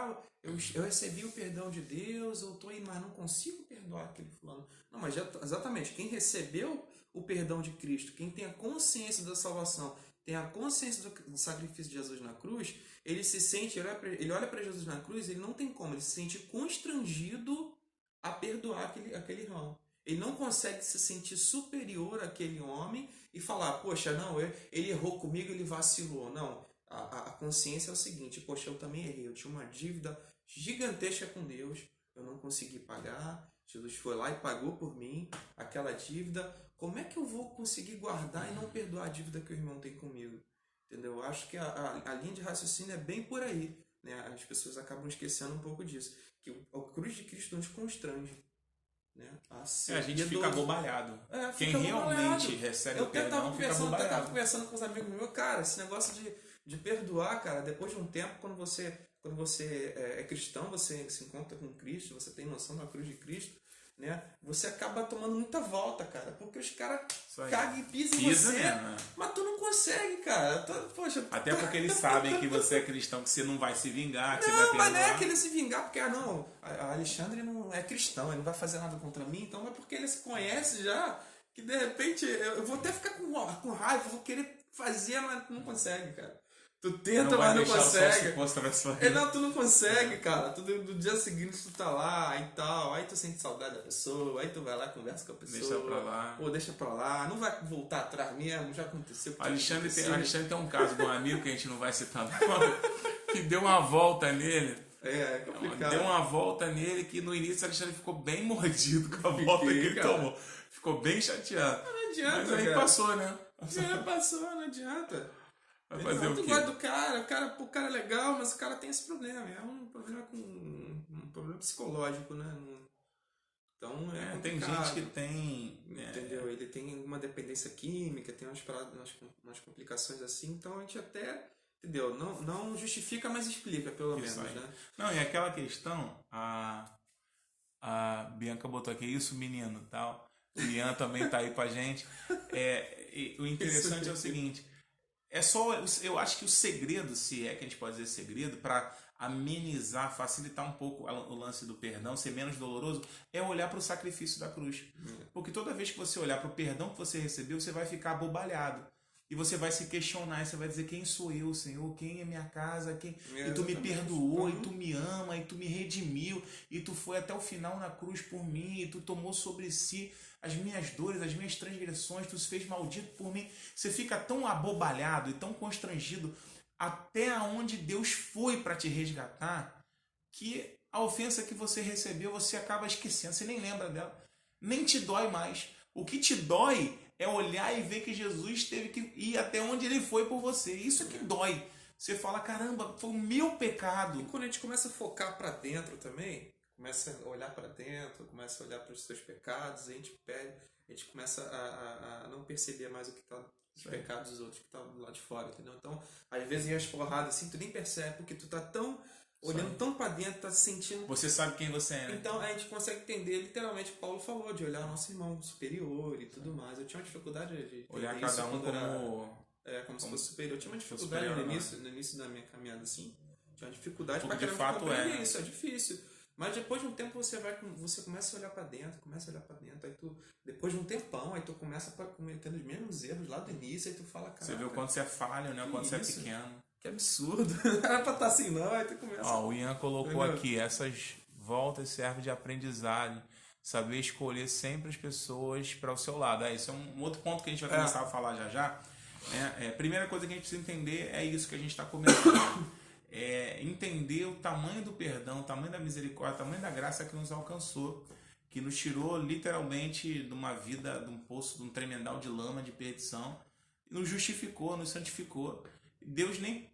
eu recebi o perdão de Deus, eu estou aí, mas não consigo perdoar aquele fulano. Não, mas exatamente, quem recebeu o perdão de Cristo, quem tem a consciência da salvação, tem a consciência do sacrifício de Jesus na cruz, ele se sente, ele olha para Jesus na cruz, ele não tem como, ele se sente constrangido a perdoar aquele irmão. Ele não consegue se sentir superior àquele homem e falar, poxa, não, ele errou comigo, ele vacilou. Não, a consciência é o seguinte, poxa, eu também errei, eu tinha uma dívida gigantesca com Deus, eu não consegui pagar, Jesus foi lá e pagou por mim aquela dívida. Como é que eu vou conseguir guardar e não perdoar a dívida que o irmão tem comigo? Entendeu? Eu acho que a linha de raciocínio é bem por aí, né? As pessoas acabam esquecendo um pouco disso. Que a cruz de Cristo nos constrange, né? A gente fica abobalhado. Quem fica realmente abobalhado. recebe o perdão fica abobalhado. Eu estava conversando com os amigos meus, cara, esse negócio de perdoar, cara, depois de um tempo, quando você é cristão, você se encontra com Cristo, você tem noção da cruz de Cristo, né? Você acaba tomando muita volta, cara, porque os caras cagam e pisam em você, mesmo, né? Mas tu não consegue, cara. Poxa, até porque eles sabem que você é cristão, que você não vai se vingar, que não, você vai perdoar. Mas não é querer se vingar, porque a Alexandre não é cristão, ele não vai fazer nada contra mim, então é porque ele se conhece já, que de repente eu vou até ficar com raiva, vou querer fazer, mas não consegue, cara. Tu tenta, não vai mas não deixar o sol se consegue. pôr sobre a sua É, vida. não, tu não consegue, cara. Tu, no dia seguinte tu tá lá e tal. Aí tu sente saudade da pessoa. Aí tu vai lá, conversa com a pessoa. Deixa pra lá. Pô, deixa pra lá. Não vai voltar atrás mesmo. Já aconteceu. Alexandre tem um caso de um amigo que a gente não vai citar nome, que deu uma volta nele. É complicado. Deu uma volta nele que no início o Alexandre ficou bem mordido com a volta que ele tomou. Ficou bem chateado. Não adianta, mas aí cara. passou, né? Já passou, não adianta. Vai fazer o Tu quê? gosta do cara, o cara é legal, mas o cara tem esse problema. É um problema um problema psicológico, né? Então é tem complicado. gente que tem. Entendeu? Ele tem uma dependência química, tem umas complicações assim, então a gente até. Entendeu? Não justifica, mas explica, pelo menos, né? Não, e aquela questão, a Bianca botou aqui, isso, menino, tal. O Ian também tá aí com a gente. E o interessante é o seguinte. Eu acho que o segredo, se é que a gente pode dizer segredo, para amenizar, facilitar um pouco o lance do perdão, ser menos doloroso, é olhar para o sacrifício da cruz. Porque toda vez que você olhar para o perdão que você recebeu, você vai ficar abobalhado. E você vai se questionar, e você vai dizer, quem sou eu, Senhor? Quem é minha casa? E tu me perdoou, e tu me ama, e tu me redimiu, e tu foi até o final na cruz por mim, e tu tomou sobre si as minhas dores, as minhas transgressões, tu se fez maldito por mim. Você fica tão abobalhado e tão constrangido até onde Deus foi para te resgatar, que a ofensa que você recebeu, você acaba esquecendo, você nem lembra dela, nem te dói mais. O que te dói é olhar e ver que Jesus teve que ir até onde ele foi por você. Isso é que dói. Você fala, caramba, foi o meu pecado. E quando a gente começa a focar para dentro também, começa a olhar para dentro, começa a olhar para os seus pecados, a gente começa a não perceber mais o que está os pecados dos outros que estão lá de fora, entendeu? Então, às vezes as porradas assim, tu nem percebe, porque tu tá tão olhando tão para dentro, tá se sentindo. Você sabe quem você é, né? Então a gente consegue entender, literalmente, o Paulo falou, de olhar o nosso irmão superior e tudo mais. Eu tinha uma dificuldade de olhar cada um como se fosse superior. Eu tinha uma dificuldade no início da minha caminhada assim. Tinha uma dificuldade para de fato compreender isso, é difícil. Mas depois de um tempo você começa a olhar para dentro, aí tu, depois de um tempão, aí tu começa cometendo os mesmos erros lá do início, aí tu fala, cara. Você vê o quanto você é falho, né? O quanto você é pequeno. Que absurdo. Não era pra estar assim não, aí tu começa. O Ian colocou aqui, essas voltas servem de aprendizagem, saber escolher sempre as pessoas para o seu lado. Isso é um outro ponto que a gente vai começar a falar já. Primeira coisa que a gente precisa entender é isso que a gente está começando. Entender o tamanho do perdão, o tamanho da misericórdia, o tamanho da graça que nos alcançou, que nos tirou literalmente de uma vida, de um poço, de um tremendal de lama, de perdição, nos justificou, nos santificou. Deus nem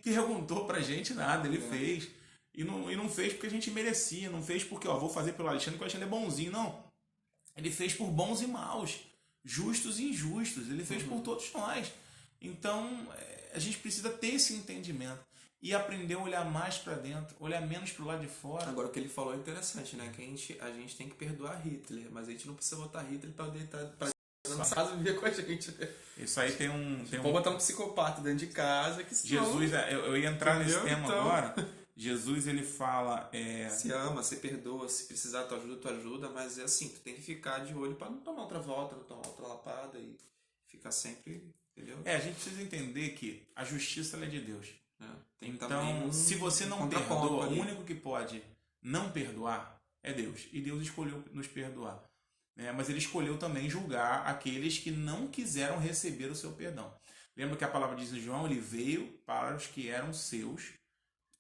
perguntou pra gente nada, ele fez. E não fez porque a gente merecia, não fez porque, vou fazer pelo Alexandre, que o Alexandre é bonzinho, não. Ele fez por bons e maus, justos e injustos, ele fez por todos nós. Então, a gente precisa ter esse entendimento e aprender a olhar mais para dentro, olhar menos para o lado de fora. Agora, o que ele falou é interessante, né? Que a gente tem que perdoar Hitler, mas a gente não precisa botar Hitler para deitar na casa viver com a gente. Isso aí tem um... Pode botar um psicopata dentro de casa. Que Jesus, eu ia entrar nesse tema agora. Jesus, ele fala... Se ama, se perdoa, se precisar tu ajuda, mas é assim, tu tem que ficar de olho para não tomar outra volta, não tomar outra lapada e ficar sempre, entendeu? A gente precisa entender que a justiça é de Deus. Então, se você não perdoa, o único que pode não perdoar é Deus. E Deus escolheu nos perdoar. Mas ele escolheu também julgar aqueles que não quiseram receber o seu perdão. Lembra que a palavra diz em João, ele veio para os que eram seus,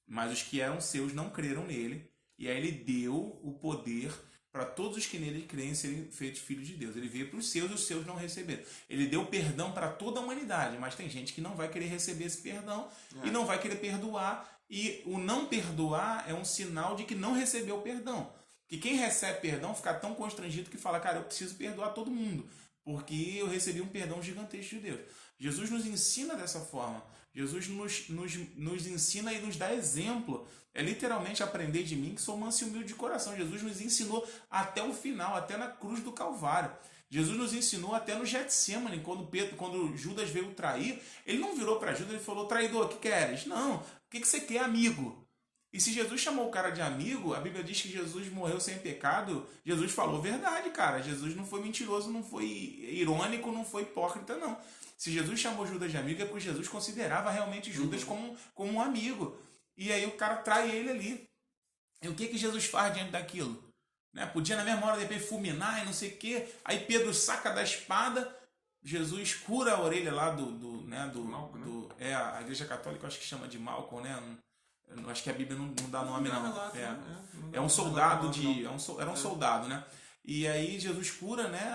mas os que eram seus não creram nele, e aí ele deu o poder para todos os que nele creem serem feitos filhos de Deus. Ele veio para os seus não receberam. Ele deu perdão para toda a humanidade, mas tem gente que não vai querer receber esse perdão e não vai querer perdoar, e o não perdoar é um sinal de que não recebeu o perdão. Que quem recebe perdão fica tão constrangido que fala, cara, eu preciso perdoar todo mundo, porque eu recebi um perdão gigantesco de Deus. Jesus nos ensina dessa forma. Jesus nos ensina e nos dá exemplo. É literalmente aprender de mim, que sou manso e humilde de coração. Jesus nos ensinou até o final, até na cruz do Calvário. Jesus nos ensinou até no Getsemane, quando Judas veio trair, ele não virou para Judas e falou, traidor, o que queres? Não, o que você quer, amigo? E se Jesus chamou o cara de amigo, a Bíblia diz que Jesus morreu sem pecado, Jesus falou verdade, cara. Jesus não foi mentiroso, não foi irônico, não foi hipócrita, não. Se Jesus chamou Judas de amigo, é porque Jesus considerava realmente Judas como um amigo. E aí o cara trai ele ali. E o que Jesus faz diante daquilo? Né? Podia na mesma hora de repente fulminar e não sei o quê. Aí Pedro saca da espada, Jesus cura a orelha lá do Malco, né? A Igreja Católica eu acho que chama de Malco, né? Eu acho que a Bíblia não dá nome, não. É um soldado era um soldado, né? E aí Jesus cura, né,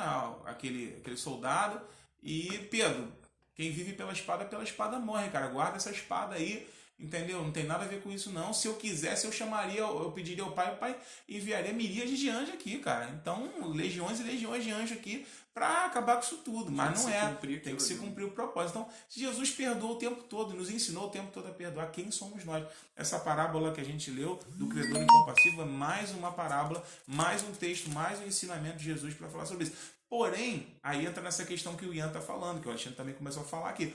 aquele soldado. E Pedro, quem vive pela espada morre, cara. Guarda essa espada aí, entendeu? Não tem nada a ver com isso, não. Se eu quisesse, eu pediria ao Pai, o Pai enviaria miríades de anjos aqui, cara. Então, legiões e legiões de anjos aqui para acabar com isso tudo. Mas não é. Tem que se cumprir o propósito. Então, se Jesus perdoou o tempo todo, nos ensinou o tempo todo a perdoar, quem somos nós? Essa parábola que a gente leu do credor incompassível é mais uma parábola, mais um texto, mais um ensinamento de Jesus para falar sobre isso. Porém, aí entra nessa questão que o Ian está falando, que o Alexandre também começou a falar aqui.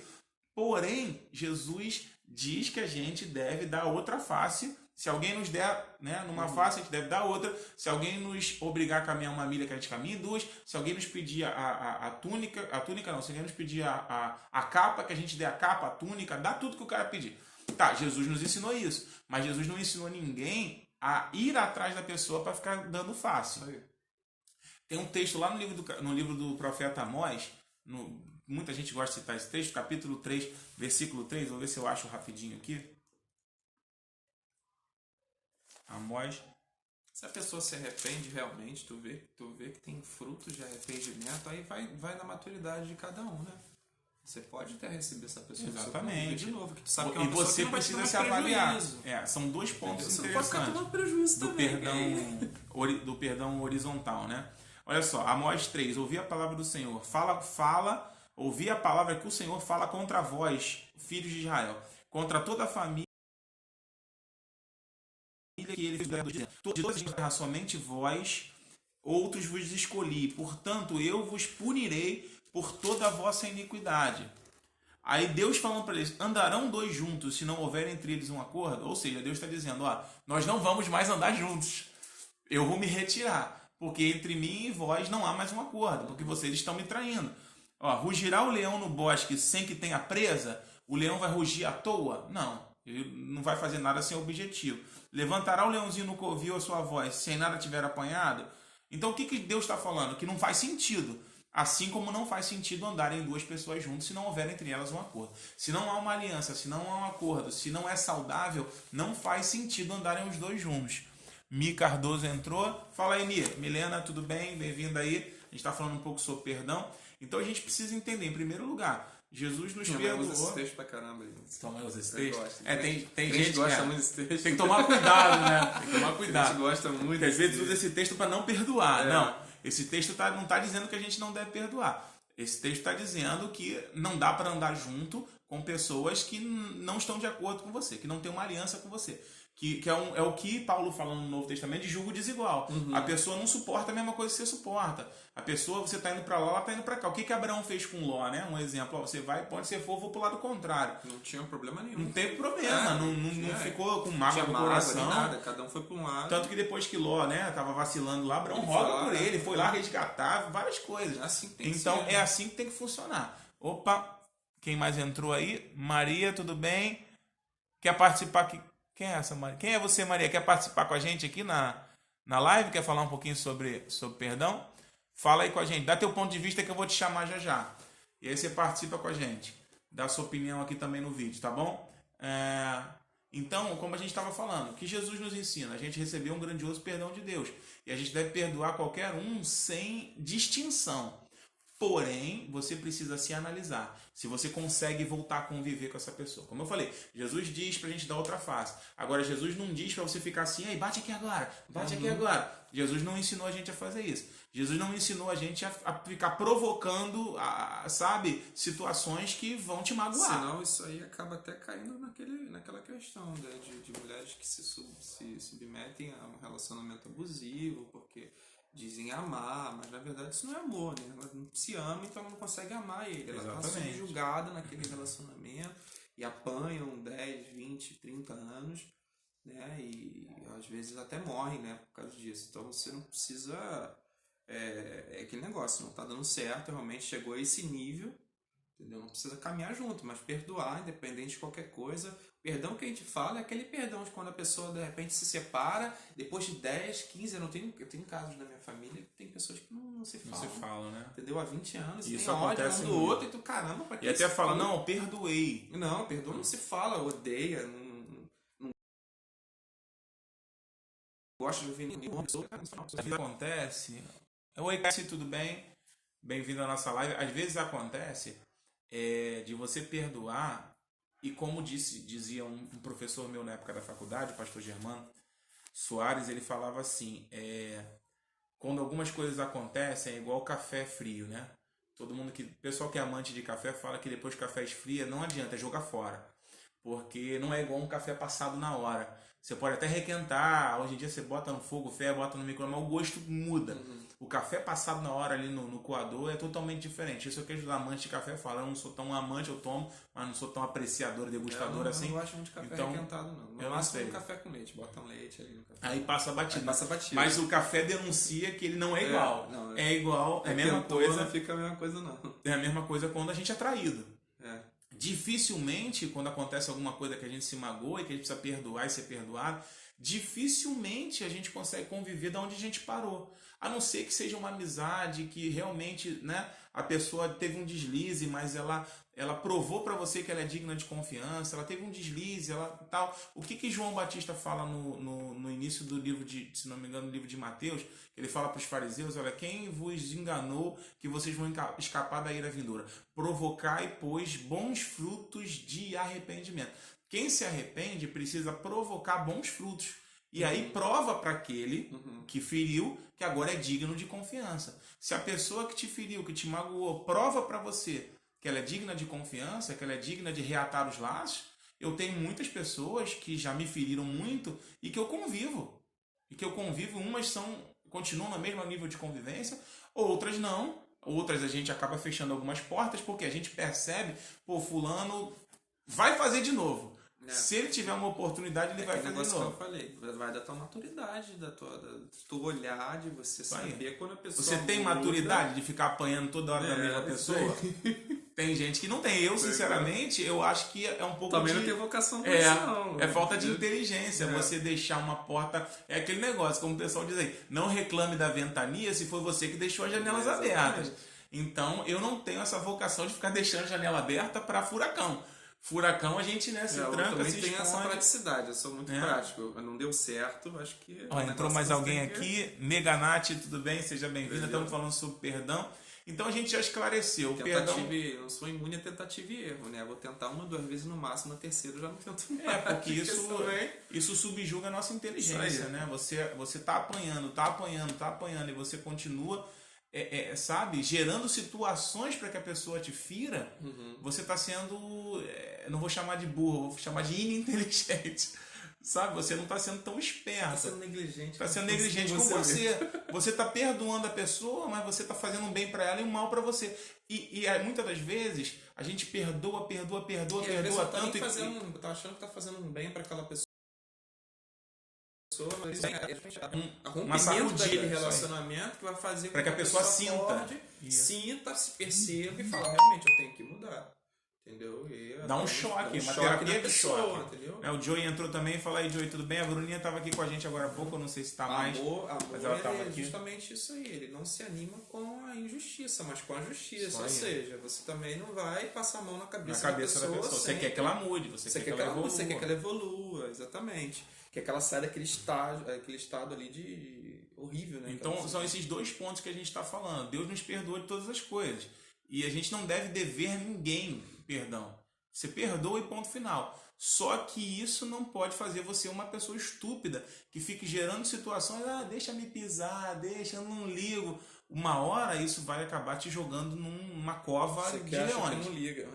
Porém, Jesus diz que a gente deve dar outra face. Se alguém nos der, né, numa face, a gente deve dar outra. Se alguém nos obrigar a caminhar uma milha, que a gente caminhe duas. Se alguém nos pedir a túnica, se alguém nos pedir a capa, que a gente dê a capa, a túnica, dá tudo que o cara pedir. Tá, Jesus nos ensinou isso. Mas Jesus não ensinou ninguém a ir atrás da pessoa para ficar dando face. Tem um texto lá no livro do profeta Amós, muita gente gosta de citar esse texto, capítulo 3, versículo 3, vou ver se eu acho rapidinho aqui. Amós. Se a pessoa se arrepende realmente, tu vê que tem frutos de arrependimento, aí vai na maturidade de cada um, né? Você pode até receber essa pessoa exatamente de novo, que tu sabe que é e uma você que precisa se avaliar. São dois pontos interessantes do perdão horizontal, né? Olha só, Amós 3, ouvi a palavra do Senhor, ouvi a palavra que o Senhor fala contra vós, filhos de Israel, contra toda a família que ele fez de todas as terras, somente vós, outros vos escolhi, portanto eu vos punirei por toda a vossa iniquidade. Aí Deus falando para eles, andarão dois juntos se não houver entre eles um acordo? Ou seja, Deus está dizendo, nós não vamos mais andar juntos, eu vou me retirar, porque entre mim e vós não há mais um acordo, porque vocês estão me traindo. Rugirá o leão no bosque sem que tenha presa? O leão vai rugir à toa? Não, ele não vai fazer nada sem objetivo. Levantará o leãozinho no covil a sua voz, sem nada tiver apanhado? Então o que Deus está falando? Que não faz sentido. Assim como não faz sentido andarem duas pessoas juntas se não houver entre elas um acordo. Se não há uma aliança, se não há um acordo, se não é saudável, não faz sentido andarem os dois juntos. Mi Cardoso entrou. Fala aí, Mi. Milena, tudo bem? Bem-vinda aí. A gente está falando um pouco sobre perdão. Então a gente precisa entender, em primeiro lugar, Jesus nos perdoou. Usa esse texto pra caramba. Toma, usa esse texto? Tem gente que gosta muito desse texto. Tem que tomar cuidado, né? Tem que tomar cuidado. A gente gosta muito. Porque às vezes usa esse texto para não perdoar. Não, esse texto não está dizendo que a gente não deve perdoar. Esse texto está dizendo que não dá para andar junto com pessoas que não estão de acordo com você, que não tem uma aliança com você. Que é o que Paulo fala no Novo Testamento de julgo desigual. A pessoa não suporta a mesma coisa que você suporta. A pessoa, você está indo para lá, ela está indo para cá. O que Abraão fez com Ló, né? Um exemplo, você vai, pode ser for, vou para o lado contrário. Não tinha problema nenhum. Não teve problema, não ficou com mágoa no coração. Nada, cada um foi para um lado. Tanto que depois que Ló, né, tava vacilando lá, Abraão roga por ele, foi lá resgatar, várias coisas. É assim que tem que então ser. É assim que tem que funcionar. Opa, quem mais entrou aí? Maria, tudo bem? Quer participar aqui? Quem é essa, Maria? Quem é você, Maria? Quer participar com a gente aqui na live? Quer falar um pouquinho sobre perdão? Fala aí com a gente. Dá teu ponto de vista que eu vou te chamar já já. E aí você participa com a gente. Dá sua opinião aqui também no vídeo, tá bom? Então, como a gente estava falando, o que Jesus nos ensina? A gente recebeu um grandioso perdão de Deus. E a gente deve perdoar qualquer um sem distinção. Porém, você precisa se analisar. Se você consegue voltar a conviver com essa pessoa. Como eu falei, Jesus diz pra gente dar outra face. Agora, Jesus não diz pra você ficar assim, ei, bate aqui agora, bate aqui agora. Jesus não ensinou a gente a fazer isso. Jesus não ensinou a gente a ficar provocando, sabe, situações que vão te magoar. Senão isso aí acaba até caindo naquela questão, né, de mulheres que se submetem a um relacionamento abusivo, porque dizem amar, mas na verdade isso não é amor, né? Ela não se ama, então ela não consegue amar ele. Ela está subjugada naquele relacionamento e apanham 10, 20, 30 anos né? E às vezes até morrem, né? Por causa disso. Então você não precisa. É aquele negócio, não tá dando certo, realmente chegou a esse nível, entendeu? Não precisa caminhar junto, mas perdoar, independente de qualquer coisa. O perdão que a gente fala é aquele perdão de quando a pessoa de repente se separa, depois de 10, 15 anos. Eu tenho casos na minha família que tem pessoas que não se Não falam. se falam, né? Entendeu? Há 20 anos, Isso tem ódio acontece um do muito. outro, e tu, caramba, pra que E até isso? fala, não, perdoei. Não, perdoa não se fala, odeia, não gosta de ouvir nenhuma pessoa. Cara, não Às vezes acontece. Oi, Cassi, tudo bem? Bem-vindo à nossa live. Às vezes acontece de você perdoar, e como dizia um professor meu na época da faculdade, o pastor Germano Soares, ele falava assim: quando algumas coisas acontecem, é igual café frio, né? Todo mundo pessoal que é amante de café fala que depois que o café esfria, não adianta, é jogar fora. Porque não é igual um café passado na hora. Você pode até requentar, hoje em dia você bota no fogo, bota no micro-ondas, mas o gosto muda. O café passado na hora ali no coador é totalmente diferente. Isso eu quero ajudar amante de café fala, eu não sou tão amante, eu tomo, mas não sou tão apreciador, degustador assim. Eu não gosto muito de café Então, requentado, não. No eu não máximo sei. um café com leite, bota um leite ali no café. Aí passa batido. Aí passa batido. Mas o café denuncia que ele não é igual. Não, é igual, é a mesma requentou, coisa. Não fica a mesma coisa, não. É a mesma coisa quando a gente é traído. É. Dificilmente, quando acontece alguma coisa que a gente se magoa e que a gente precisa perdoar e ser perdoado, dificilmente a gente consegue conviver da onde a gente parou. A não ser que seja uma amizade que realmente, né, a pessoa teve um deslize, mas ela provou para você que ela é digna de confiança, ela teve um deslize, ela tal. O que João Batista fala no início do livro se não me engano, no livro de Mateus, ele fala para os fariseus, olha, quem vos enganou que vocês vão escapar da ira vindoura? Provocai, pois, bons frutos de arrependimento. Quem se arrepende precisa provocar bons frutos. E aí prova para aquele que feriu que agora é digno de confiança. Se a pessoa que te feriu, que te magoou, prova para você que ela é digna de confiança, que ela é digna de reatar os laços, eu tenho muitas pessoas que já me feriram muito e que eu convivo. Umas continuam no mesmo nível de convivência, outras não. Outras a gente acaba fechando algumas portas porque a gente percebe, pô, fulano vai fazer de novo. Se ele tiver uma oportunidade, ele vai fazer de novo. Que eu falei, vai da tua maturidade, do teu olhar, de você saber quando a pessoa Você tem maturidade de ficar apanhando toda hora da mesma pessoa? Tem gente que não tem. Eu, sinceramente, eu acho que é um pouco também não tem vocação pra isso, não. É falta de inteligência. Você deixar uma porta... É aquele negócio, como o pessoal diz aí, não reclame da ventania se foi você que deixou as janelas abertas. Então, eu não tenho essa vocação de ficar deixando a janela aberta para furacão. Furacão a gente, né, se tranca, eu também se tenho esconde. essa praticidade, eu sou muito prático. Não deu certo, acho que... Entrou mais alguém aqui. Meganati, tudo bem? Seja bem-vinda. Estamos falando sobre perdão. Então a gente já esclareceu. Eu não sou imune a tentativa e erro, né? Eu vou tentar 1, 2 vezes no máximo, na terceira eu já não tento mais. Porque isso subjuga a nossa inteligência, né? Você tá apanhando, e você continua... sabe, gerando situações para que a pessoa te fira, você está sendo, não vou chamar de burro, vou chamar de ininteligente, sabe? Você não está sendo tão esperto. Está sendo negligente. Está sendo negligente com você. Você está perdoando a pessoa, mas você está fazendo um bem para ela e um mal para você. E muitas das vezes a gente perdoa tanto. Eu tô achando que tá fazendo um bem para aquela pessoa. Rompimento daquele relacionamento que vai fazer com que a pessoa sinta, se perceba e fala, realmente eu tenho que mudar, entendeu? Dá um choque, uma terapia de choque, entendeu? O Joey entrou também e fala aí, Joey, tudo bem? A Bruninha estava aqui com a gente agora há pouco, eu não sei se está mais, mas ela estava aqui. Justamente isso aí, ele não se anima com a injustiça, mas com a justiça, ou seja, você também não vai passar a mão na cabeça da pessoa. Você quer que ela mude, você quer que ela evolua, exatamente. Que é que ela sai daquele estado ali de horrível, né? Então são esses dois pontos que a gente está falando. Deus nos perdoa de todas as coisas. E a gente não deve dever a ninguém perdão. Você perdoa e ponto final. Só que isso não pode fazer você uma pessoa estúpida que fique gerando situações, deixa me pisar, eu não ligo. Uma hora isso vai acabar te jogando numa cova de leões. Não liga,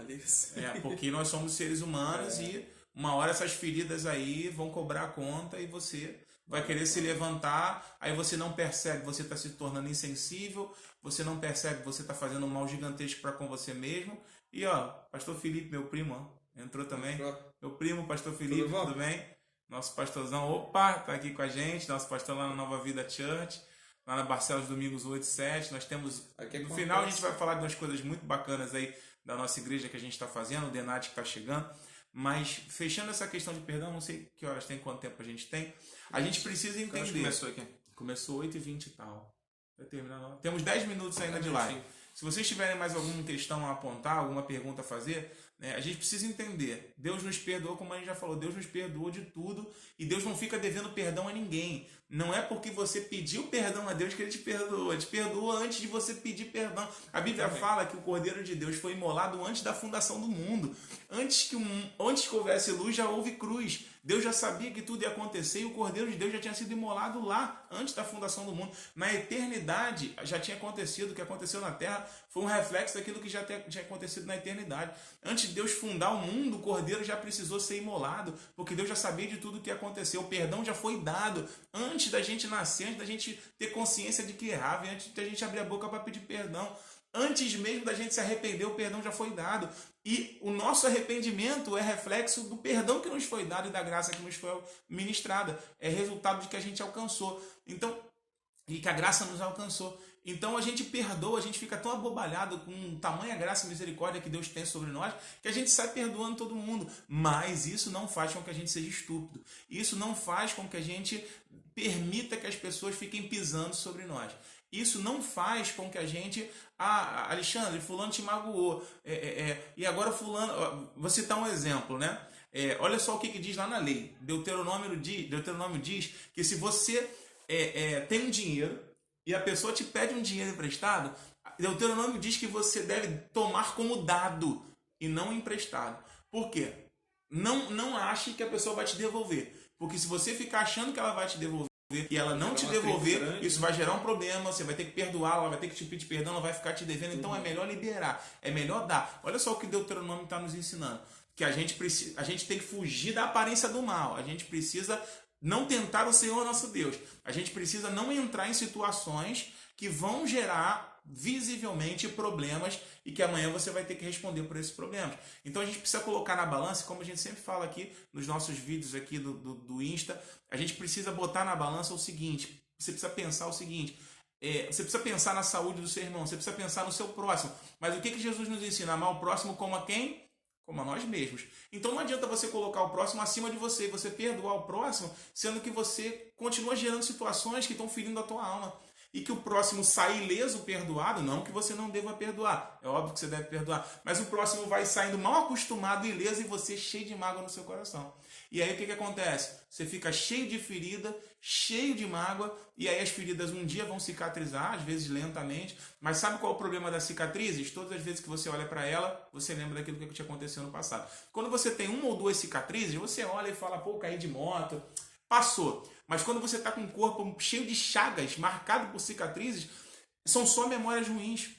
porque nós somos seres humanos e uma hora essas feridas aí vão cobrar a conta e você vai querer se levantar, aí você não percebe que você está se tornando insensível, você não percebe que você está fazendo um mal gigantesco para com você mesmo. E pastor Felipe, meu primo, entrou também. Meu primo, pastor Felipe, tudo bem? Nosso pastorzão, opa, tá aqui com a gente. Nosso pastor lá na Nova Vida Church, lá na Barcelos Domingos 87. Nós temos, no final a gente vai falar de umas coisas muito bacanas aí da nossa igreja que a gente está fazendo, o Denat que está chegando. Mas, fechando essa questão de perdão, não sei que horas tem, quanto tempo a gente tem. A gente precisa entender. Começou aqui? Começou 8h20 e tal. Vai terminar não. Temos 10 minutos ainda de live. Se vocês tiverem mais alguma questão a apontar, alguma pergunta a fazer, né, a gente precisa entender. Deus nos perdoou, como a gente já falou, Deus nos perdoou de tudo e Deus não fica devendo perdão a ninguém. Não é porque você pediu perdão a Deus que Ele te perdoa. Ele te perdoa antes de você pedir perdão. A Bíblia fala que o Cordeiro de Deus foi imolado antes da fundação do mundo. Antes que houvesse luz, já houve cruz. Deus já sabia que tudo ia acontecer e o Cordeiro de Deus já tinha sido imolado lá, antes da fundação do mundo. Na eternidade já tinha acontecido. O que aconteceu na Terra foi um reflexo daquilo que já tinha acontecido na eternidade. Antes de Deus fundar o mundo, o Cordeiro já precisou ser imolado, porque Deus já sabia de tudo o que aconteceu. O perdão já foi dado antes da gente nascer, antes da gente ter consciência de que errava, antes da gente abrir a boca para pedir perdão. Antes mesmo da gente se arrepender, o perdão já foi dado. E o nosso arrependimento é reflexo do perdão que nos foi dado e da graça que nos foi ministrada. É resultado de que a gente alcançou. Então, e que a graça nos alcançou. Então a gente perdoa, a gente fica tão abobalhado com tamanha graça e misericórdia que Deus tem sobre nós, que a gente sai perdoando todo mundo. Mas isso não faz com que a gente seja estúpido. Isso não faz com que a gente permita que as pessoas fiquem pisando sobre nós. Isso não faz com que a gente... Alexandre, fulano te magoou. E agora fulano... Vou citar um exemplo, né? Olha só o que diz lá na lei. Deuteronômio diz que se você tem um dinheiro e a pessoa te pede um dinheiro emprestado, Deuteronômio diz que você deve tomar como dado e não emprestado. Por quê? Não ache que a pessoa vai te devolver. Porque se você ficar achando que ela vai te devolver e ela não te devolver, isso vai gerar um problema, você vai ter que perdoar, ela vai ter que te pedir perdão, ela vai ficar te devendo, então é melhor liberar, é melhor dar. Olha só o que Deuteronômio está nos ensinando, que a gente tem que fugir da aparência do mal, a gente precisa não tentar o Senhor nosso Deus, a gente precisa não entrar em situações que vão gerar visivelmente problemas e que amanhã você vai ter que responder por esses problemas. Então a gente precisa colocar na balança, como a gente sempre fala aqui nos nossos vídeos aqui do Insta, a gente precisa botar na balança o seguinte, você precisa pensar o seguinte, você precisa pensar na saúde do seu irmão, você precisa pensar no seu próximo. Mas o que Jesus nos ensina? Amar o próximo como a quem? Como a nós mesmos. Então não adianta você colocar o próximo acima de você, você perdoar o próximo, sendo que você continua gerando situações que estão ferindo a tua alma. E que o próximo sai ileso, perdoado, não que você não deva perdoar. É óbvio que você deve perdoar. Mas o próximo vai saindo mal acostumado, ileso, e você cheio de mágoa no seu coração. E aí o que acontece? Você fica cheio de ferida, cheio de mágoa, e aí as feridas um dia vão cicatrizar, às vezes lentamente. Mas sabe qual é o problema das cicatrizes? Todas as vezes que você olha para ela, você lembra daquilo que te aconteceu no passado. Quando você tem uma ou duas cicatrizes, você olha e fala, pô, caí de moto, passou. Mas quando você está com o corpo cheio de chagas, marcado por cicatrizes, são só memórias ruins.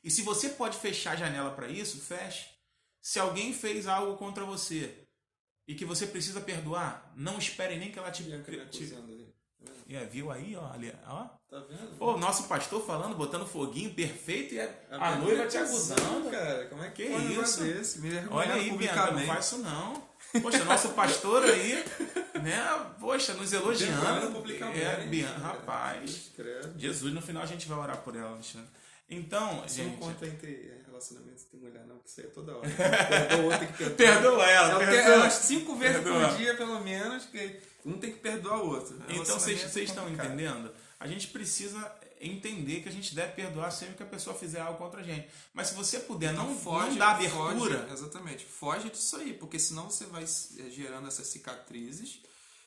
E se você pode fechar a janela para isso, feche. Se alguém fez algo contra você e que você precisa perdoar, não espere nem que ela te... Viu aí, ó, ali, ó. Tá vendo? Pô, o nosso pastor falando, botando foguinho perfeito e a noiva te acusando. Cara, como é que é isso? Desse? Olha aí, Bianca, não faz isso não. Poxa, nosso pastor aí, né? Poxa, nos elogiando. Rapaz. Jesus, no final a gente vai orar por ela, Alexandre. Então, você gente... não conta entre relacionamentos de mulher, não, que isso aí é toda hora. Perdoa, tem que perdoar. Perdoa ela, perdoa. 5 vezes por dia, pelo menos, que um tem que perdoar o outro. Então, vocês estão entendendo? A gente precisa entender que a gente deve perdoar sempre que a pessoa fizer algo contra a gente. Mas se você puder, então, não dar abertura... Exatamente. Foge disso aí, porque senão você vai gerando essas cicatrizes,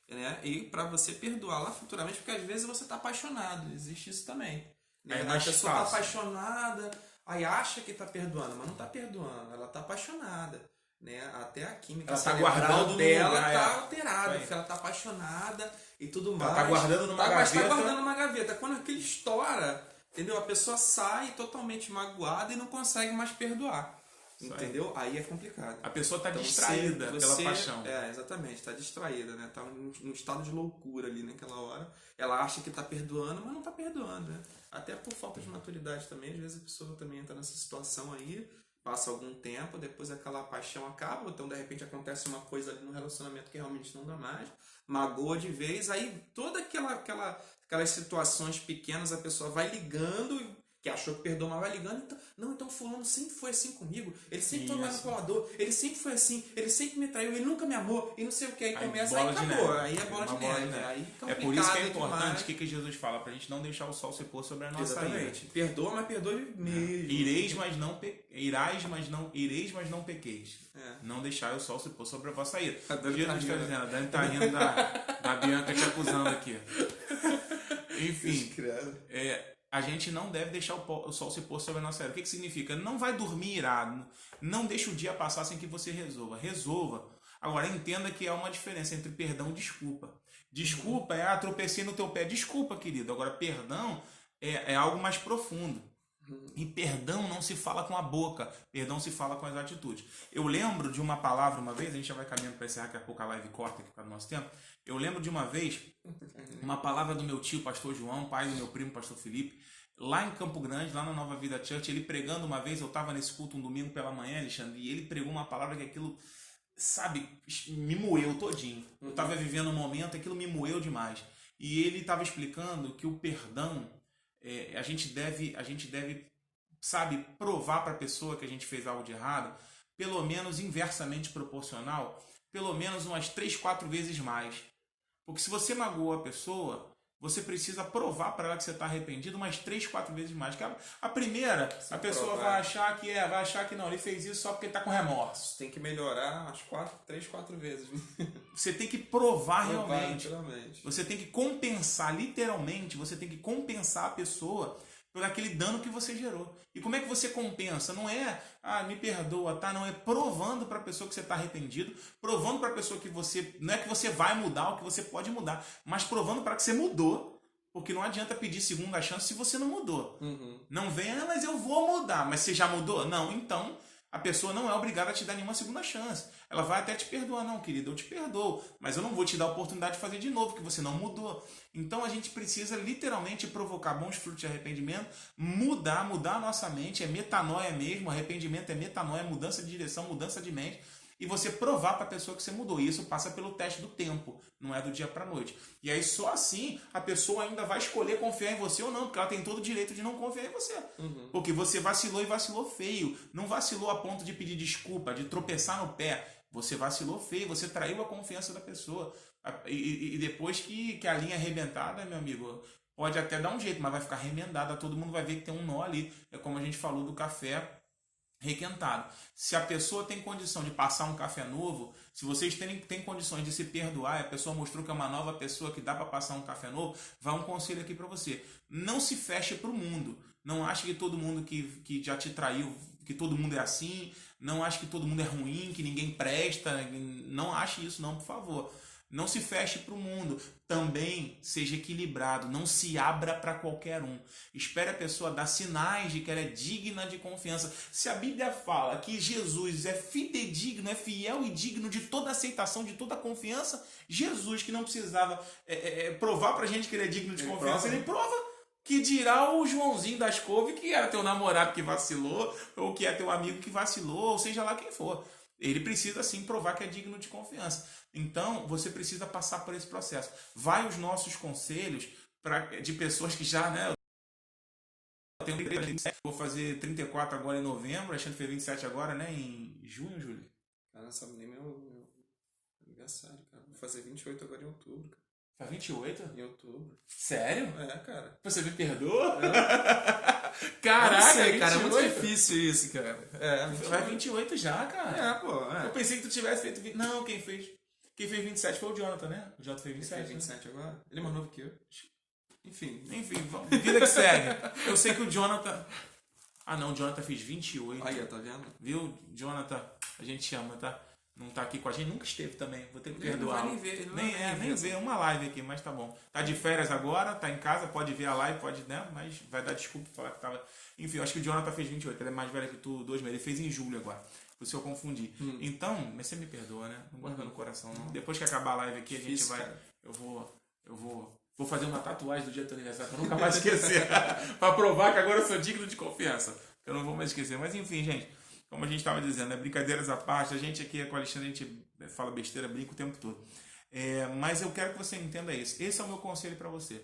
né? E para você perdoar lá futuramente, porque às vezes você está apaixonado. Existe isso também. Né? A pessoa está apaixonada, aí acha que está perdoando, mas não está perdoando. Ela está apaixonada. Né? Até a química cerebral dela está alterada, porque ela está apaixonada e tudo mais. Ela está guardando numa gaveta. Está guardando numa gaveta. Quando aquilo estoura, entendeu? A pessoa sai totalmente magoada e não consegue mais perdoar. Entendeu? Aí é complicado. A pessoa está distraída pela paixão. Exatamente, está distraída, né? Está num estado de loucura ali naquela hora. Ela acha que está perdoando, mas não está perdoando, né? Até por falta de maturidade também. Às vezes a pessoa também entra nessa situação aí, passa algum tempo, depois aquela paixão acaba, então de repente acontece uma coisa ali no relacionamento que realmente não dá mais, magoa de vez, aí toda aquelas situações pequenas a pessoa vai ligando, que achou que perdoou, mas vai ligando, então fulano sempre foi assim comigo, ele sempre foi manipulador, ele sempre foi assim, ele sempre me traiu, ele nunca me amou, e não sei o que, aí começa, aí acabou, aí é bola de neve, aí é por isso que é importante, o que Jesus fala, pra gente não deixar o sol se pôr sobre a nossa ira. Perdoa, mas perdoe mesmo. Ireis, mas não pequeis. Não deixar o sol se pôr sobre a vossa ira. Jesus está dizendo, a Dani tá rindo da Bianca te acusando aqui. Enfim, a gente não deve deixar o sol se pôr sobre a nossa ira. O que significa? Não vai dormir irado. Não deixa o dia passar sem que você resolva. Resolva. Agora, entenda que há uma diferença entre perdão e desculpa. Desculpa é, tropecei no teu pé. Desculpa, querido. Agora, perdão é algo mais profundo. E perdão não se fala com a boca. Perdão se fala com as atitudes. Eu lembro de uma palavra uma vez, a gente já vai caminhando para encerrar, daqui a pouco a live corta aqui para o nosso tempo. Eu lembro de uma vez, uma palavra do meu tio, pastor João, pai do meu primo, pastor Felipe, lá em Campo Grande, lá na Nova Vida Church, ele pregando uma vez, eu estava nesse culto um domingo pela manhã, Alexandre, e ele pregou uma palavra que aquilo, sabe, me moeu todinho. Eu estava vivendo um momento, aquilo me moeu demais. E ele estava explicando que o perdão, a gente deve, sabe, provar para a pessoa que a gente fez algo de errado, pelo menos inversamente proporcional, pelo menos umas 3, 4 vezes mais. Porque se você magoou a pessoa, você precisa provar para ela que você está arrependido umas 3, 4 vezes mais. Que a primeira, a pessoa vai achar que não, ele fez isso só porque está com remorso. Você tem que melhorar umas 3, 4 vezes. Você tem que provar realmente. Você tem que compensar, literalmente, você tem que compensar a pessoa por aquele dano que você gerou. E como é que você compensa? Não é, me perdoa, tá? Não é provando para a pessoa que você está arrependido, provando para a pessoa que você, não é que você vai mudar ou que você pode mudar, mas provando para que você mudou, porque não adianta pedir segunda chance se você não mudou. Não venha, mas eu vou mudar, mas você já mudou? Não, então a pessoa não é obrigada a te dar nenhuma segunda chance. Ela vai até te perdoar. Não, querido, eu te perdoo, mas eu não vou te dar a oportunidade de fazer de novo, porque você não mudou. Então a gente precisa literalmente provocar bons frutos de arrependimento, mudar a nossa mente, é metanoia mesmo, arrependimento é metanoia, mudança de direção, mudança de mente, e você provar para a pessoa que você mudou. E isso passa pelo teste do tempo, não é do dia para a noite. E aí só assim a pessoa ainda vai escolher confiar em você ou não, porque ela tem todo o direito de não confiar em você. Porque você vacilou e vacilou feio. Não vacilou a ponto de pedir desculpa, de tropeçar no pé. Você vacilou feio, você traiu a confiança da pessoa. E depois que a linha é arrebentada, meu amigo, pode até dar um jeito, mas vai ficar remendada. Todo mundo vai ver que tem um nó ali. É como a gente falou do café requentado. Se a pessoa tem condição de passar um café novo, se vocês têm condições de se perdoar, a pessoa mostrou que é uma nova pessoa, que dá para passar um café novo, vai um conselho aqui para você. Não se feche para o mundo. Não ache que todo mundo que já te traiu, que todo mundo é assim. Não ache que todo mundo é ruim, que ninguém presta. Não ache isso não, por favor. Não se feche para o mundo. Também seja equilibrado. Não se abra para qualquer um. Espere a pessoa dar sinais de que ela é digna de confiança. Se a Bíblia fala que Jesus é fidedigno, é fiel e digno de toda aceitação, de toda confiança, Jesus, que não precisava provar para a gente que ele é digno de confiança, ele prova. Que dirá o Joãozinho das Couve, que era teu namorado que vacilou, ou que é teu amigo que vacilou, ou seja lá quem for. Ele precisa sim provar que é digno de confiança. Então, você precisa passar por esse processo. Vai os nossos conselhos de pessoas que já, né? Eu tenho 37, vou fazer 34 agora em novembro, achando que fez 27 agora, né? Em junho, Júlio. Cara, não sabe nem meu aniversário, cara. Vou fazer 28 agora em outubro, cara. Faz 28? Em outubro. Sério? É, cara. Você me perdoa? Caraca, sei, cara, é muito difícil isso, cara. Vai 28 já, cara. Pô. Eu pensei que tu tivesse feito 20. Não, quem fez 27 foi o Jonathan, né? O Jonathan fez 27. Ele fez 27 agora? Ele é mais novo que eu. Enfim, vida que segue. Eu sei que o Jonathan... Ah, não, o Jonathan fez 28. Aí, tá vendo? Viu, Jonathan? A gente te ama, tá? Não tá aqui com a gente, nunca esteve também. Vou ter que perdoar. Ele não vai nem ver uma live aqui, mas tá bom. Tá de férias agora, tá em casa, pode ver a live, pode, né? Mas vai dar desculpa falar que tava. Enfim, eu acho que o Jonathan fez 28, ele é mais velho que tu, 2 meses. Ele fez em julho agora. Por isso eu confundi. Então, mas você me perdoa, né? Não guarda no coração, não. Depois que acabar a live aqui, a gente vai. Cara. Eu vou fazer uma tatuagem do dia do teu aniversário pra nunca mais esquecer. Pra provar que agora eu sou digno de confiança. Eu não vou mais esquecer. Mas enfim, gente. como a gente estava dizendo, brincadeiras à parte, a gente aqui com o Alexandre, a gente fala besteira, brinca o tempo todo. Mas eu quero que você entenda isso. Esse é o meu conselho para você.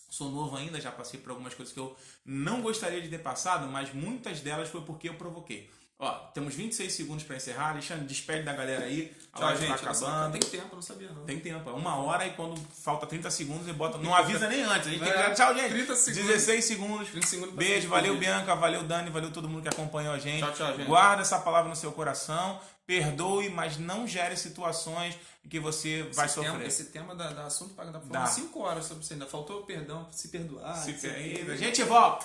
Sou novo ainda, já passei por algumas coisas que eu não gostaria de ter passado, mas muitas delas foi porque eu provoquei. Ó, temos 26 segundos para encerrar. Alexandre, despede da galera aí. Tchau, gente. Tá acabando. Tem tempo, não sabia não. Tem tempo. É 1 hora e quando falta 30 segundos, ele bota. Não avisa nem antes. A gente tem que dar tchau, gente. 30 segundos. 16 segundos. 30 segundos. Beijo, valeu Bianca, valeu Dani, valeu todo mundo que acompanhou a gente. Tchau, gente. Guarda essa palavra no seu coração. Perdoe, mas não gere situações em que você vai sofrer. Esse tema da assunto paga da forma 5 horas sobre você. Ainda faltou perdão, se perdoar. A gente volta.